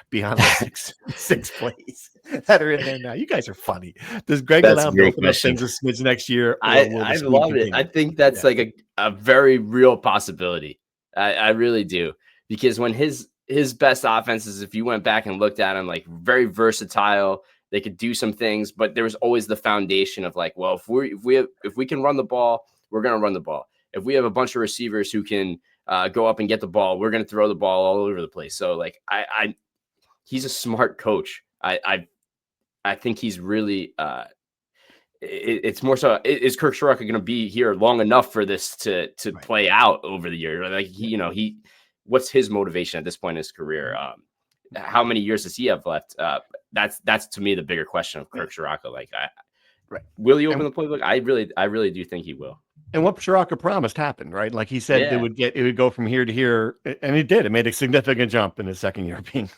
S2: beyond the six plays that are in there now? You guys are funny. Does Greg allow him to open up things a smidge next year?
S4: I love it. I think that's like a very real possibility. I really do, because when his best offenses, if you went back and looked at him, like very versatile, they could do some things, but there was always the foundation of like, well, if we can run the ball, we're going to run the ball. If we have a bunch of receivers who can go up and get the ball, we're going to throw the ball all over the place. So like, he's a smart coach. I think he's really, it's more so, is Kirk Ciarrocca going to be here long enough for this to play out over the year? Like what's his motivation at this point in his career? How many years does he have left? That's to me the bigger question of Kirk Ciarrocca. Like, will he open the playbook? I really do think he will.
S2: And what Ciarrocca promised happened, right? Like he said, it would go from here to here, and it did. It made a significant jump in his second year being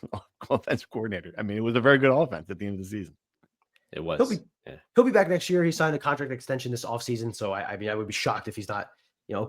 S2: offensive coordinator. I mean, it was a very good offense at the end of the season.
S4: It was.
S3: He'll be back next year. He signed a contract extension this offseason, so I would be shocked if he's not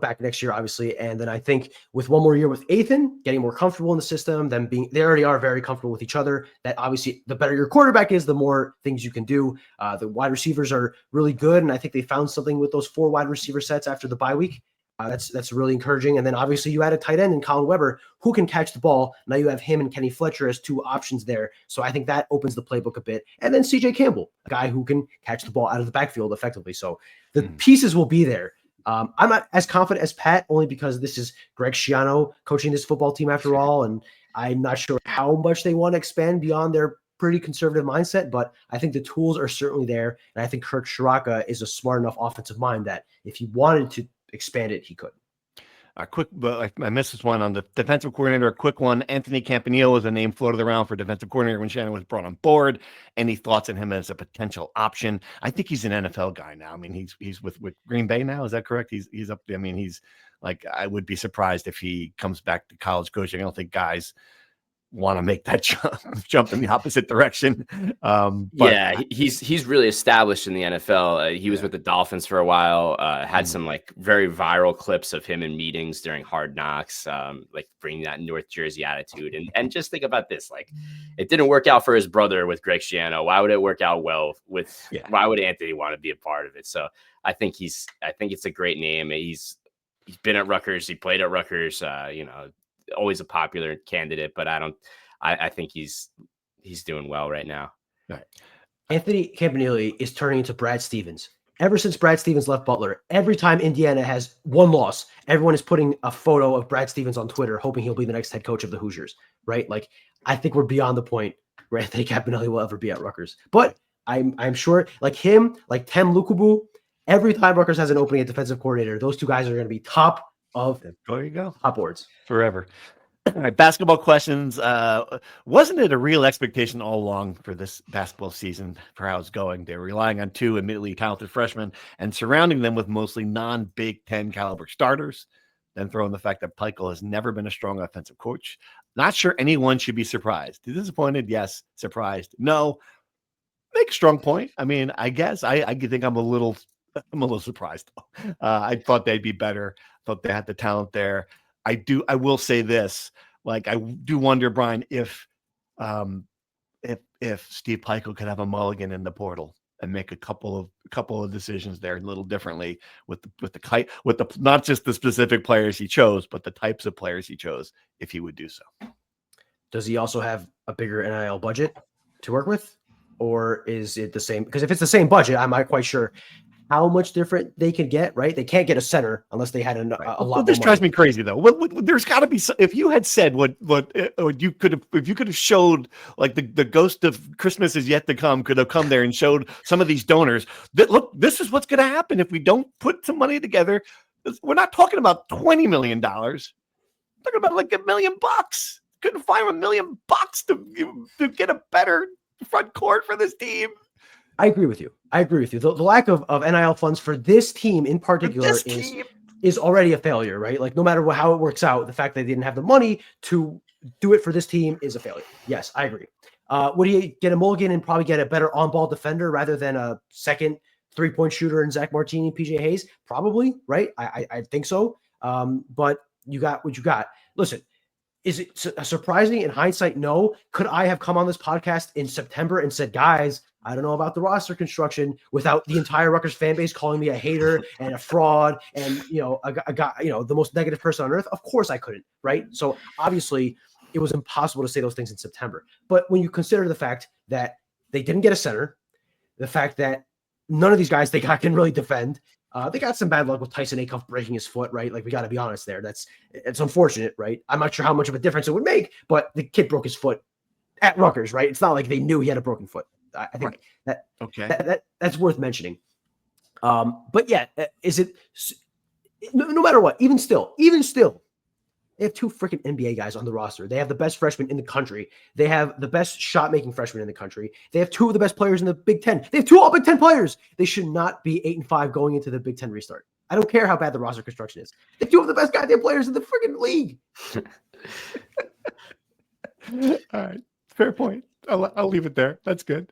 S3: back next year, obviously. And then I think with one more year with Ethan, getting more comfortable in the system, they already are very comfortable with each other. That obviously, the better your quarterback is, the more things you can do. The wide receivers are really good, and I think they found something with those 4 wide receiver sets after the bye week. That's really encouraging. And then obviously you add a tight end in Colin Weber who can catch the ball. Now you have him and Kenny Fletcher as 2 options there. So I think that opens the playbook a bit. And then CJ Campbell, a guy who can catch the ball out of the backfield effectively. So the pieces will be there. I'm not as confident as Pat, only because this is Greg Schiano coaching this football team after all. And I'm not sure how much they want to expand beyond their pretty conservative mindset, but I think the tools are certainly there. And I think Kirk Ciarrocca is a smart enough offensive mind that if he wanted to expand it, he could.
S2: A quick, but I missed this one on the defensive coordinator. A quick one. Anthony Campanile was a name floated around for defensive coordinator when Shannon was brought on board. Any thoughts on him as a potential option? I think he's an NFL guy now. I mean, he's with Green Bay now. Is that correct? He's up. I mean, he's like, I would be surprised if he comes back to college coaching. I don't think guys want to make that jump in the opposite direction.
S4: He's really established in the NFL. He was with the Dolphins for a while, had some like very viral clips of him in meetings during Hard Knocks, like bringing that North Jersey attitude. And just think about this, like it didn't work out for his brother with Greg Schiano. Why would it work out well why would Anthony want to be a part of it? So I think it's a great name. He's he's been at Rutgers. He played at Rutgers. Always a popular candidate, but I think he's doing well right now.
S2: Right.
S3: Anthony Campanile is turning into Brad Stevens. Ever since Brad Stevens left Butler, every time Indiana has one loss, everyone is putting a photo of Brad Stevens on Twitter, hoping he'll be the next head coach of the Hoosiers, right? Like, I think we're beyond the point where Anthony Campanile will ever be at Rutgers. But I'm sure, like him, like Tem Lukubu, every time Rutgers has an opening at defensive coordinator, those two guys are going to be top of
S2: there you go.
S3: top boards.
S2: Forever. All right, basketball questions. Wasn't it a real expectation all along for this basketball season for how it's going? They're relying on two immediately talented freshmen and surrounding them with mostly non-Big Ten caliber starters. Then throw in the fact that Peichel has never been a strong offensive coach. Not sure anyone should be surprised. Disappointed? Yes. Surprised? No. Make a strong point. I mean, I guess I think I'm a little surprised. I thought they'd be better. Thought they had the talent there. I will say this, like, I do wonder, Brian, if Steve Peichel could have a mulligan in the portal and make a couple of decisions there a little differently with the not just the specific players he chose, but the types of players he chose, if he would do so.
S3: Does he also have a bigger NIL budget to work with? Or is it the same? Because if it's the same budget, I'm not quite sure how much different they can get, right? They can't get a center unless they had a lot more
S2: this drives
S3: money.
S2: me crazy, though. There's got to be if you had said what you could have, if you could have showed, like, the ghost of Christmas is yet to come could have come there and showed some of these donors that, look, this is what's going to happen if we don't put some money together. We're not talking about $20 million. We're talking about like $1 million. Couldn't find $1 million to get a better front court for this team.
S3: I agree with you. The lack of NIL funds for this team in particular is already a failure, right? Like, no matter how it works out, the fact that they didn't have the money to do it for this team is a failure. Yes, I agree. Would he get a mulligan and probably get a better on-ball defender rather than a second three-point shooter in Zach Martini, PJ Hayes? Probably, right? I think so. But you got what you got. Listen, is it surprising in hindsight? No. Could I have come on this podcast in September and said, guys, I don't know about the roster construction, without the entire Rutgers fan base calling me a hater and a fraud and, a guy, the most negative person on earth? Of course I couldn't, right? So obviously it was impossible to say those things in September. But when you consider the fact that they didn't get a center, the fact that none of these guys they got can really defend, they got some bad luck with Tyson Acuff breaking his foot, right? Like, we got to be honest there. It's unfortunate, right? I'm not sure how much of a difference it would make, but the kid broke his foot at Rutgers, right? It's not like they knew he had a broken foot. I think that's worth mentioning. But yeah, is it no matter what, even still, they have two freaking NBA guys on the roster. They have the best freshman in the country. They have the best shot-making freshman in the country. They have two of the best players in the Big Ten. They have two all Big Ten players. They should not be 8-5 going into the Big Ten restart. I don't care how bad the roster construction is. They have two of the best goddamn players in the freaking league.
S2: All right. Fair point. I'll leave it there. That's good.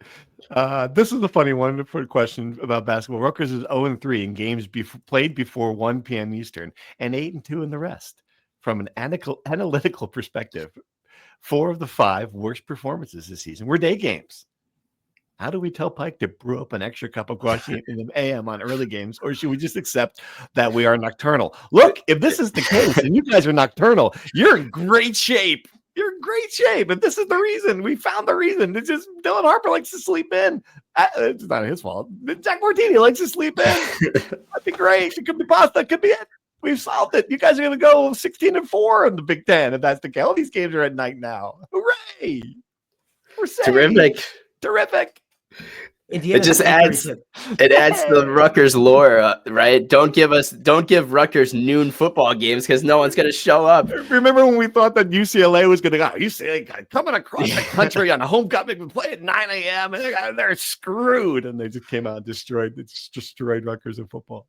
S2: This is a funny one for a question about basketball. Rutgers is 0-3 in games played before 1 p.m. Eastern and 8-2 in the rest. From an analytical perspective, 4 of the 5 worst performances this season were day games. How do we tell Pike to brew up an extra cup of coffee in the AM on early games, or should we just accept that we are nocturnal? Look, if this is the case and you guys are nocturnal, you're in great shape. You're in great shape. And this is the reason. We found the reason. It's just Dylan Harper likes to sleep in. It's not his fault. Jack Martini likes to sleep in. That'd be great. It could be pasta. It could be it. We've solved it. You guys are going to go 16-4 in the Big Ten. If that's the case. All these games are at night now. Hooray. We're safe. Terrific.
S4: It just adds to the Rutgers lore, right? Don't give Rutgers noon football games because no one's going to show up.
S2: Remember when we thought that UCLA was going to go, UCLA coming across the country on a homecoming and play at 9 a.m. and they're screwed. And they just came out and destroyed Rutgers in football.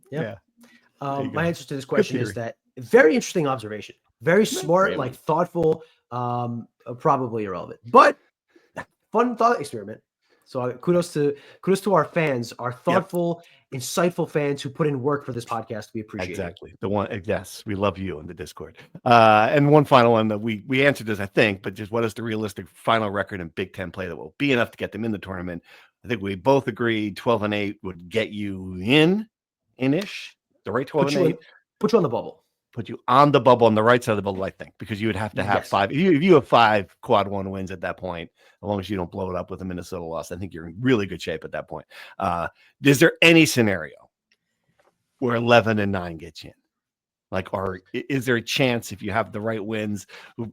S3: Yeah. My answer to this question is that very interesting observation. Very smart, like thoughtful, probably irrelevant, but fun thought experiment. So kudos to our fans, our thoughtful, insightful fans who put in work for this podcast. We appreciate
S2: exactly. The one, yes, we love you in the Discord. And one final one that we answered this, I think, but just what is the realistic final record in Big Ten play that will be enough to get them in the tournament? I think we both agreed 12-8 would get you in-ish. The right 12
S3: Put
S2: and
S3: you
S2: 8
S3: put you on the bubble.
S2: put you on the bubble, on the right side of the bubble, I think, because you would have to have
S3: Yes.
S2: 5. If you have 5 quad 1 wins at that point, as long as you don't blow it up with a Minnesota loss, I think you're in really good shape at that point. Is there any scenario where 11-9 gets you in? Like, or is there a chance if you have the right wins,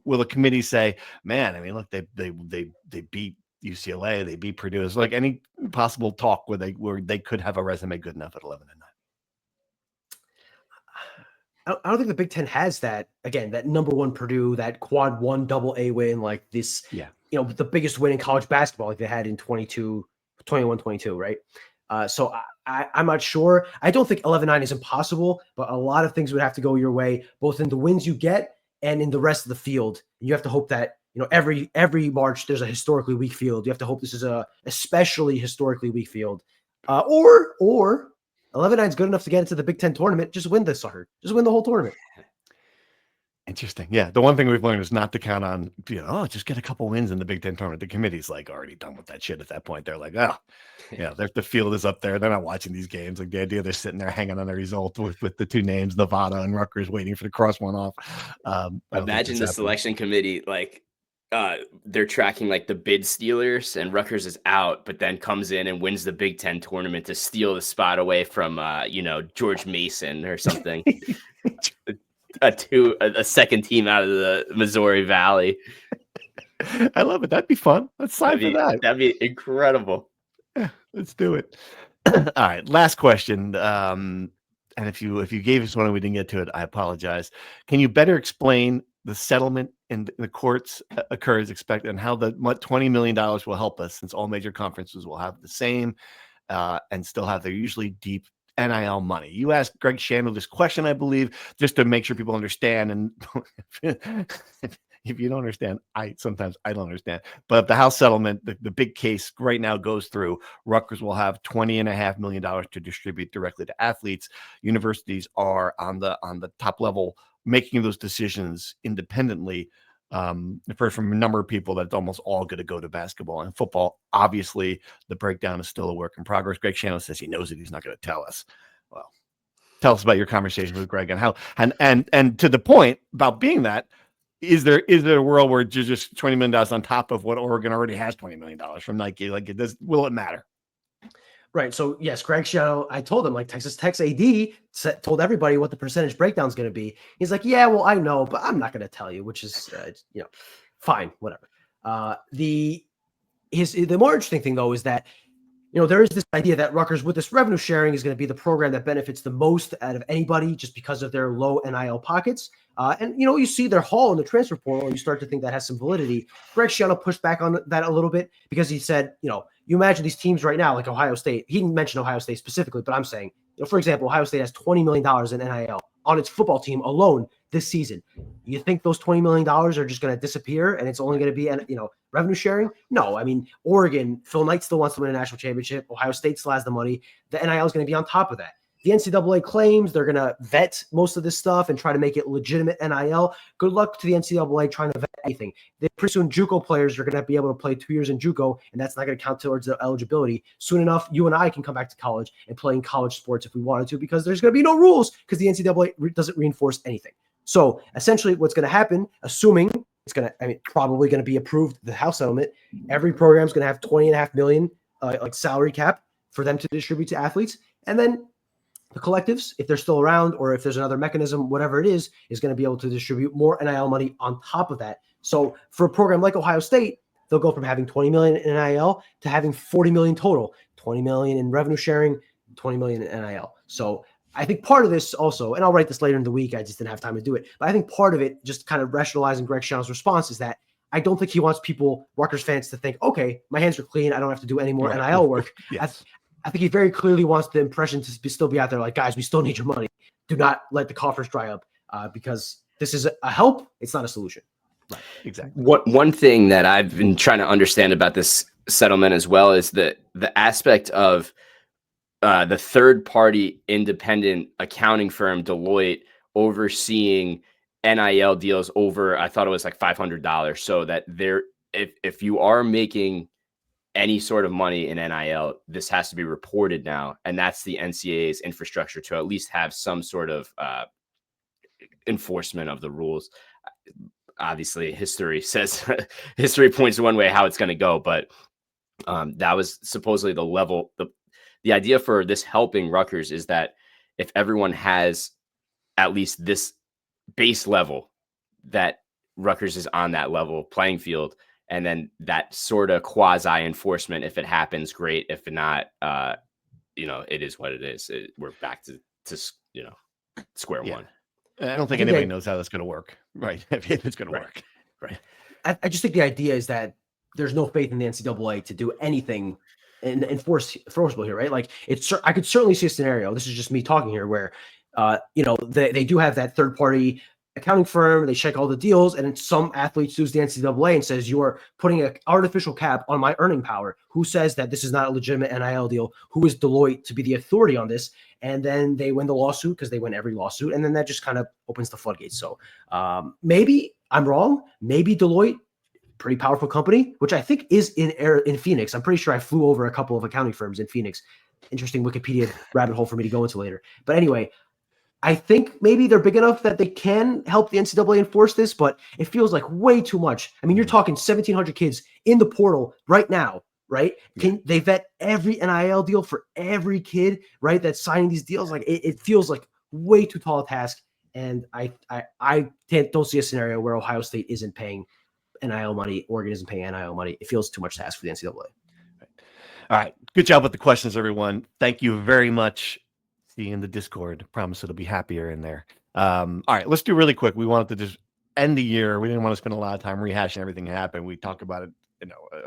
S2: will the committee say, man, I mean, look, they beat UCLA, they beat Purdue? Is like any possible talk where they could have a resume good enough at 11-9?
S3: I don't think the Big Ten has that, again, that number 1 Purdue, that quad 1 AA win, like this,
S2: Yeah.
S3: The biggest win in college basketball, like they had in 21-22, right? So I'm not sure. I don't think 11-9 is impossible, but a lot of things would have to go your way, both in the wins you get and in the rest of the field. You have to hope that, every March there's a historically weak field. You have to hope this is a especially historically weak field. Or 11-9 is good enough to get into the Big Ten tournament. Just win this sucker. Just win the whole tournament.
S2: Interesting. Yeah. The one thing we've learned is not to count on, just get a couple wins in the Big Ten tournament. The committee's like already done with that shit at that point. They're like, the field is up there. They're not watching these games. Like the idea they're sitting there hanging on the result with the 2 names, Nevada and Rutgers, waiting for the cross one off.
S4: Imagine the selection committee, like, they're tracking like the bid stealers, and Rutgers is out, but then comes in and wins the Big Ten tournament to steal the spot away from, George Mason or something. A second team out of the Missouri Valley.
S2: I love it. That'd be fun. Let's sign for that.
S4: That'd be incredible.
S2: Yeah, let's do it. All right. Last question. And if you gave us one and we didn't get to it, I apologize. Can you better explain the settlement in the courts occurs expected, and how the $20 million will help us, since all major conferences will have the same and still have their usually deep NIL money? You asked Greg Shandle this question, I believe, just to make sure people understand. And if you don't understand, sometimes I don't understand. But the House settlement, the big case right now goes through. Rutgers will have $20.5 million to distribute directly to athletes. Universities are on the top level making those decisions independently. I've heard from a number of people that it's almost all going to go to basketball and football. Obviously, the breakdown is still a work in progress. Greg Shannon says he knows it. He's not going to tell us. Well, tell us about your conversation with Greg and how, and to the point about being that, is there a world where just $20 million on top of what Oregon already has $20 million from Nike? Like, will it matter?
S3: Right. So yes, Greg Schiano, I told him, like, Texas Tech's AD told everybody what the percentage breakdown is going to be. He's like, yeah, well, I know, but I'm not going to tell you, which is, fine, whatever. The more interesting thing though is that, there is this idea that Rutgers, with this revenue sharing, is going to be the program that benefits the most out of anybody just because of their low NIL pockets. And you see their haul in the transfer portal, and you start to think that has some validity. Greg Schiano pushed back on that a little bit because he said, you imagine these teams right now, like Ohio State. He didn't mention Ohio State specifically, but I'm saying, for example, Ohio State has $20 million in NIL on its football team alone this season. You think those $20 million are just going to disappear and it's only going to be, revenue sharing? No. I mean, Oregon, Phil Knight still wants to win a national championship. Ohio State still has the money. The NIL is going to be on top of that. The NCAA claims they're going to vet most of this stuff and try to make it legitimate NIL. Good luck to the NCAA trying to vet anything. Pretty soon, JUCO players are going to be able to play 2 years in JUCO, and that's not going to count towards their eligibility. Soon enough, you and I can come back to college and play in college sports if we wanted to, because there's going to be no rules because the NCAA doesn't reinforce anything. So essentially what's going to happen, assuming it's going to, probably going to be approved, the House settlement, every program is going to have $20.5 million like salary cap for them to distribute to athletes. And then the collectives, if they're still around, or if there's another mechanism, whatever it is going to be able to distribute more NIL money on top of that. So for a program like Ohio State, they'll go from having 20 million in NIL to having 40 million total, 20 million in revenue sharing, 20 million in NIL. So I think part of this also, and I'll write this later in the week, I just didn't have time to do it, but I think part of it, just kind of rationalizing Greg Schiano's response, is that I don't think he wants Rutgers fans, to think, okay, my hands are clean, I don't have to do any more NIL work.
S2: Yes.
S3: I think he very clearly wants the impression to still be out there like, guys, we still need your money. Do not let the coffers dry up, because this is a help. It's not a solution.
S2: Right. Exactly.
S4: One thing that I've been trying to understand about this settlement as well is the aspect of the third-party independent accounting firm Deloitte overseeing NIL deals over, I thought it was like $500, so that if you are making any sort of money in NIL, this has to be reported now. And that's the NCAA's infrastructure to at least have some sort of enforcement of the rules. Obviously, history says history points one way how it's going to go, but that was supposedly the level. The idea for this helping Rutgers is that if everyone has at least this base level, that Rutgers is on that level playing field, and then that sort of quasi enforcement, if it happens, great. If not, it is what it is. We're back to square one.
S2: I don't think anybody knows how that's going to work. Right. If it's going to work.
S4: Right.
S3: I just think the idea is that there's no faith in the NCAA to do anything enforceable here, right? Like I could certainly see a scenario. This is just me talking here, where they do have that third party accounting firm. They check all the deals, and then some athlete sues the NCAA and says, you are putting an artificial cap on my earning power. Who says that this is not a legitimate NIL deal? Who is Deloitte to be the authority on this? And then they win the lawsuit, because they win every lawsuit. And then that just kind of opens the floodgates. So maybe I'm wrong. Maybe Deloitte, pretty powerful company, which I think is in Phoenix. I'm pretty sure I flew over a couple of accounting firms in Phoenix. Interesting Wikipedia rabbit hole for me to go into later. But anyway, I think maybe they're big enough that they can help the NCAA enforce this, but it feels like way too much. I mean, you're talking 1,700 kids in the portal right now, right? Can they vet every NIL deal for every kid, right, that's signing these deals? Like it feels like way too tall a task. And I don't see a scenario where Ohio State isn't paying NIL money, Oregon isn't paying NIL money. It feels too much to ask for the NCAA.
S2: All right. Good job with the questions, everyone. Thank you very much. See you in the Discord. Promise it'll be happier in there. All right, let's do really quick. We wanted to just end the year. We didn't want to spend a lot of time rehashing everything that happened. We talk about it.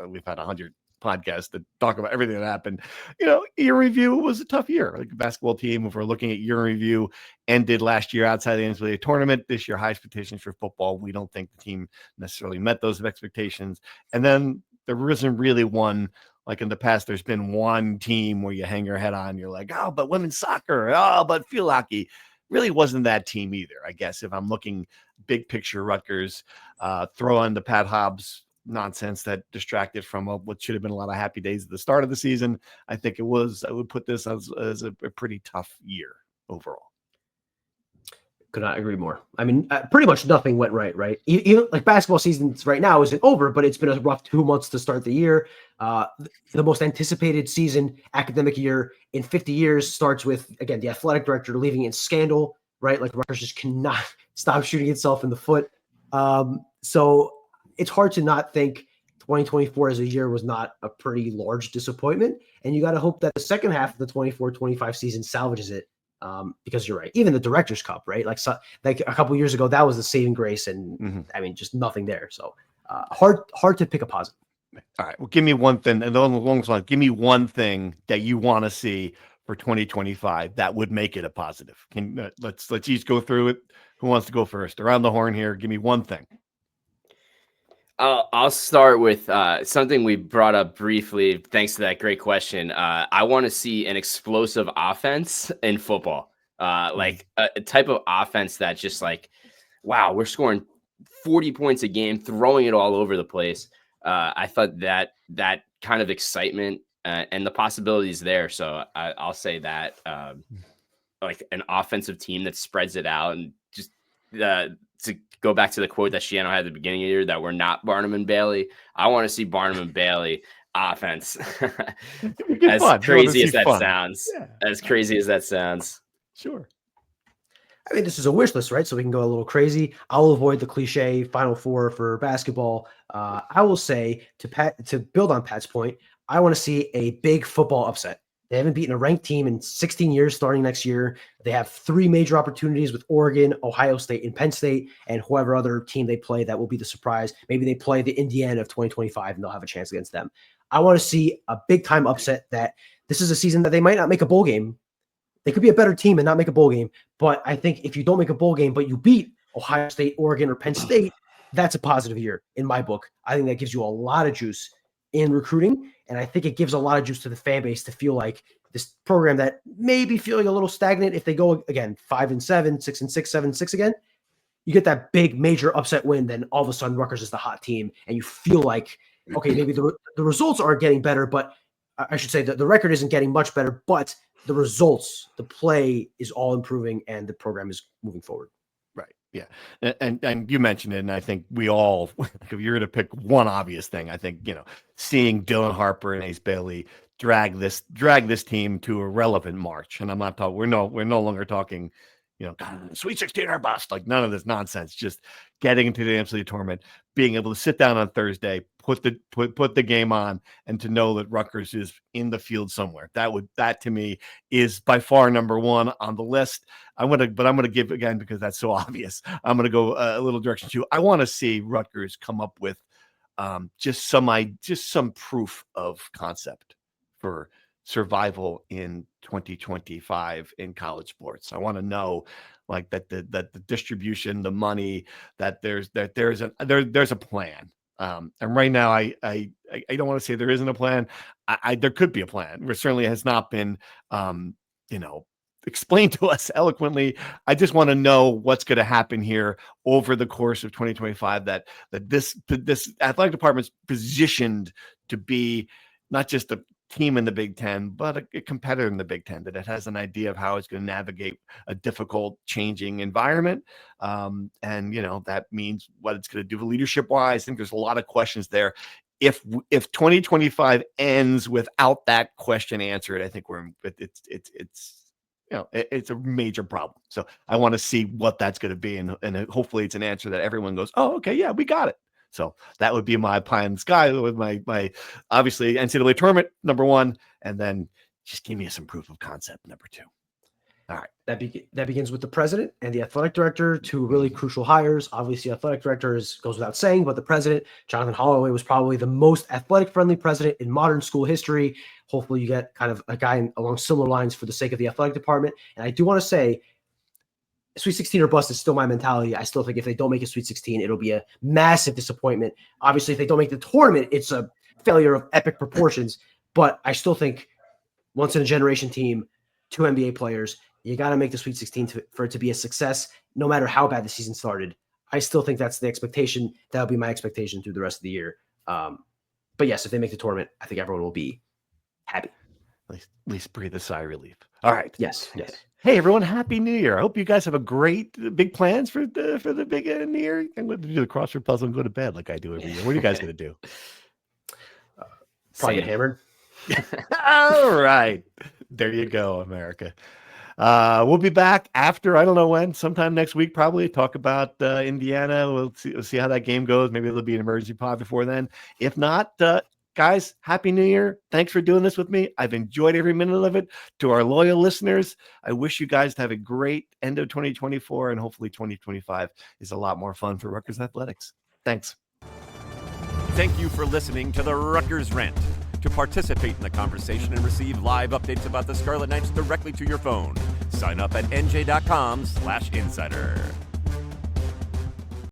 S2: We've had 100 podcasts that talk about everything that happened. Year review was a tough year. Like the basketball team, if we're looking at year review, ended last year outside the NCAA tournament. This year, high expectations for football. We don't think the team necessarily met those expectations. And then there isn't really one. Like in the past, there's been one team where you hang your head on. You're like, oh, but women's soccer. Oh, but field hockey. Really wasn't that team either, I guess. If I'm looking big picture, Rutgers, throw on the Pat Hobbs nonsense that distracted from what should have been a lot of happy days at the start of the season. I think I would put this as a pretty tough year overall.
S3: Could not agree more. I mean, pretty much nothing went right? Even like basketball season right now isn't over, but it's been a rough 2 months to start the year. The most anticipated season, academic year in 50 years, starts with, again, the athletic director leaving in scandal, right? Like Rutgers just cannot stop shooting itself in the foot. So it's hard to not think 2024 as a year was not a pretty large disappointment. And you got to hope that the second half of the 24-25 season salvages it. Because you're right. Even the Directors Cup, right? Like a couple of years ago, that was the saving grace, and I mean, just nothing there. So hard to pick a positive.
S2: All right. Well, give me one thing, and along the line, give me one thing that you want to see for 2025 that would make it a positive. Let's each go through it. Who wants to go first? Around the horn here. Give me one thing.
S4: I'll start with something we brought up briefly. Thanks to that great question. I want to see an explosive offense in football, like a type of offense that just like, wow, we're scoring 40 points a game, throwing it all over the place. I thought that kind of excitement and the possibilities there. So I'll say that like an offensive team that spreads it out, and just to go back to the quote that Shiano had at the beginning of the year, that we're not Barnum and Bailey. I want to see Barnum and Bailey offense. As crazy as that sounds. Yeah. As crazy as that sounds.
S2: Sure.
S3: I mean, this is a wish list, right? So we can go a little crazy. I'll avoid the cliche Final Four for basketball. I will say, to build on Pat's point, I want to see a big football upset. They haven't beaten a ranked team in 16 years starting next year. They have 3 major opportunities with Oregon, Ohio State, and Penn State, and whoever other team they play, that will be the surprise. Maybe they play the Indiana of 2025 and they'll have a chance against them. I want to see a big-time upset. That this is a season that they might not make a bowl game. They could be a better team and not make a bowl game. But I think if you don't make a bowl game, but you beat Ohio State, Oregon, or Penn State, that's a positive year in my book. I think that gives you a lot of juice in recruiting. And I think it gives a lot of juice to the fan base to feel like this program that may be feeling a little stagnant, if they go again 5-7, 6-6, 7-6 again, you get that big major upset win. Then all of a sudden Rutgers is the hot team, and you feel like okay, maybe the results aren't getting better, but I should say that the record isn't getting much better, but the results, the play is all improving, and the program is moving forward.
S2: Right. Yeah. And you mentioned it, and I think we all, if you're going to pick one obvious thing, I think, seeing Dylan Harper and Ace Bailey drag this team to a relevant march. And I'm not talking, we're no longer talking, Sweet 16 or bust, like none of this nonsense, just getting into the NCAA tournament, being able to sit down on Thursday, put the game on, and to know that Rutgers is in the field somewhere. That to me is by far number one on the list. I'm going to give, again, because that's so obvious, I'm going to go a little direction too. I want to see Rutgers come up with just some proof of concept for survival in 2025 in college sports. I want to know like that the distribution, the money, that there's a plan. And right now I don't want to say there isn't a plan. There could be a plan. There certainly has not been explained to us eloquently. I just want to know what's going to happen here over the course of 2025, that this athletic department's positioned to be not just a team in the Big Ten, but a competitor in the Big Ten, that it has an idea of how it's going to navigate a difficult, changing environment. And, that means what it's going to do leadership wise. I think there's a lot of questions there. If 2025 ends without that question answered, I think it's a major problem. So I want to see what that's going to be. And hopefully it's an answer that everyone goes, oh, okay, yeah, we got it. So that would be my pie in the sky with my obviously NCAA tournament number one, and then just give me some proof of concept number two. All right.
S3: That begins with the president and the athletic director, two really crucial hires. Obviously, athletic director goes without saying, but the president, Jonathan Holloway, was probably the most athletic-friendly president in modern school history. Hopefully you get kind of a guy along similar lines for the sake of the athletic department. And I do want to say, Sweet 16 or bust is still my mentality. I still think if they don't make a Sweet 16, it'll be a massive disappointment. Obviously, if they don't make the tournament, it's a failure of epic proportions. But I still think once in a generation team, 2 NBA players, you got to make the Sweet 16 for it to be a success, no matter how bad the season started. I still think that's the expectation. That'll be my expectation through the rest of the year. But yes, if they make the tournament, I think everyone will be happy.
S2: At least breathe a sigh of relief. All right.
S3: Yes.
S2: Hey everyone, Happy New Year. I hope you guys have a great big plans for the big New Year. I'm going to do the crossword puzzle and go to bed like I do every year. What are you guys going to do?
S3: Probably get hammered.
S2: All right. There you go, America. We'll be back after, I don't know when, sometime next week, probably talk about Indiana. We'll see how that game goes. Maybe there'll be an emergency pod before then. If not, guys, Happy New Year. Thanks for doing this with me. I've enjoyed every minute of it. To our loyal listeners, I wish you guys to have a great end of 2024, and hopefully 2025 is a lot more fun for Rutgers Athletics. Thanks.
S1: Thank you for listening to the Rutgers Rant. To participate in the conversation and receive live updates about the Scarlet Knights directly to your phone, sign up at nj.com/insider.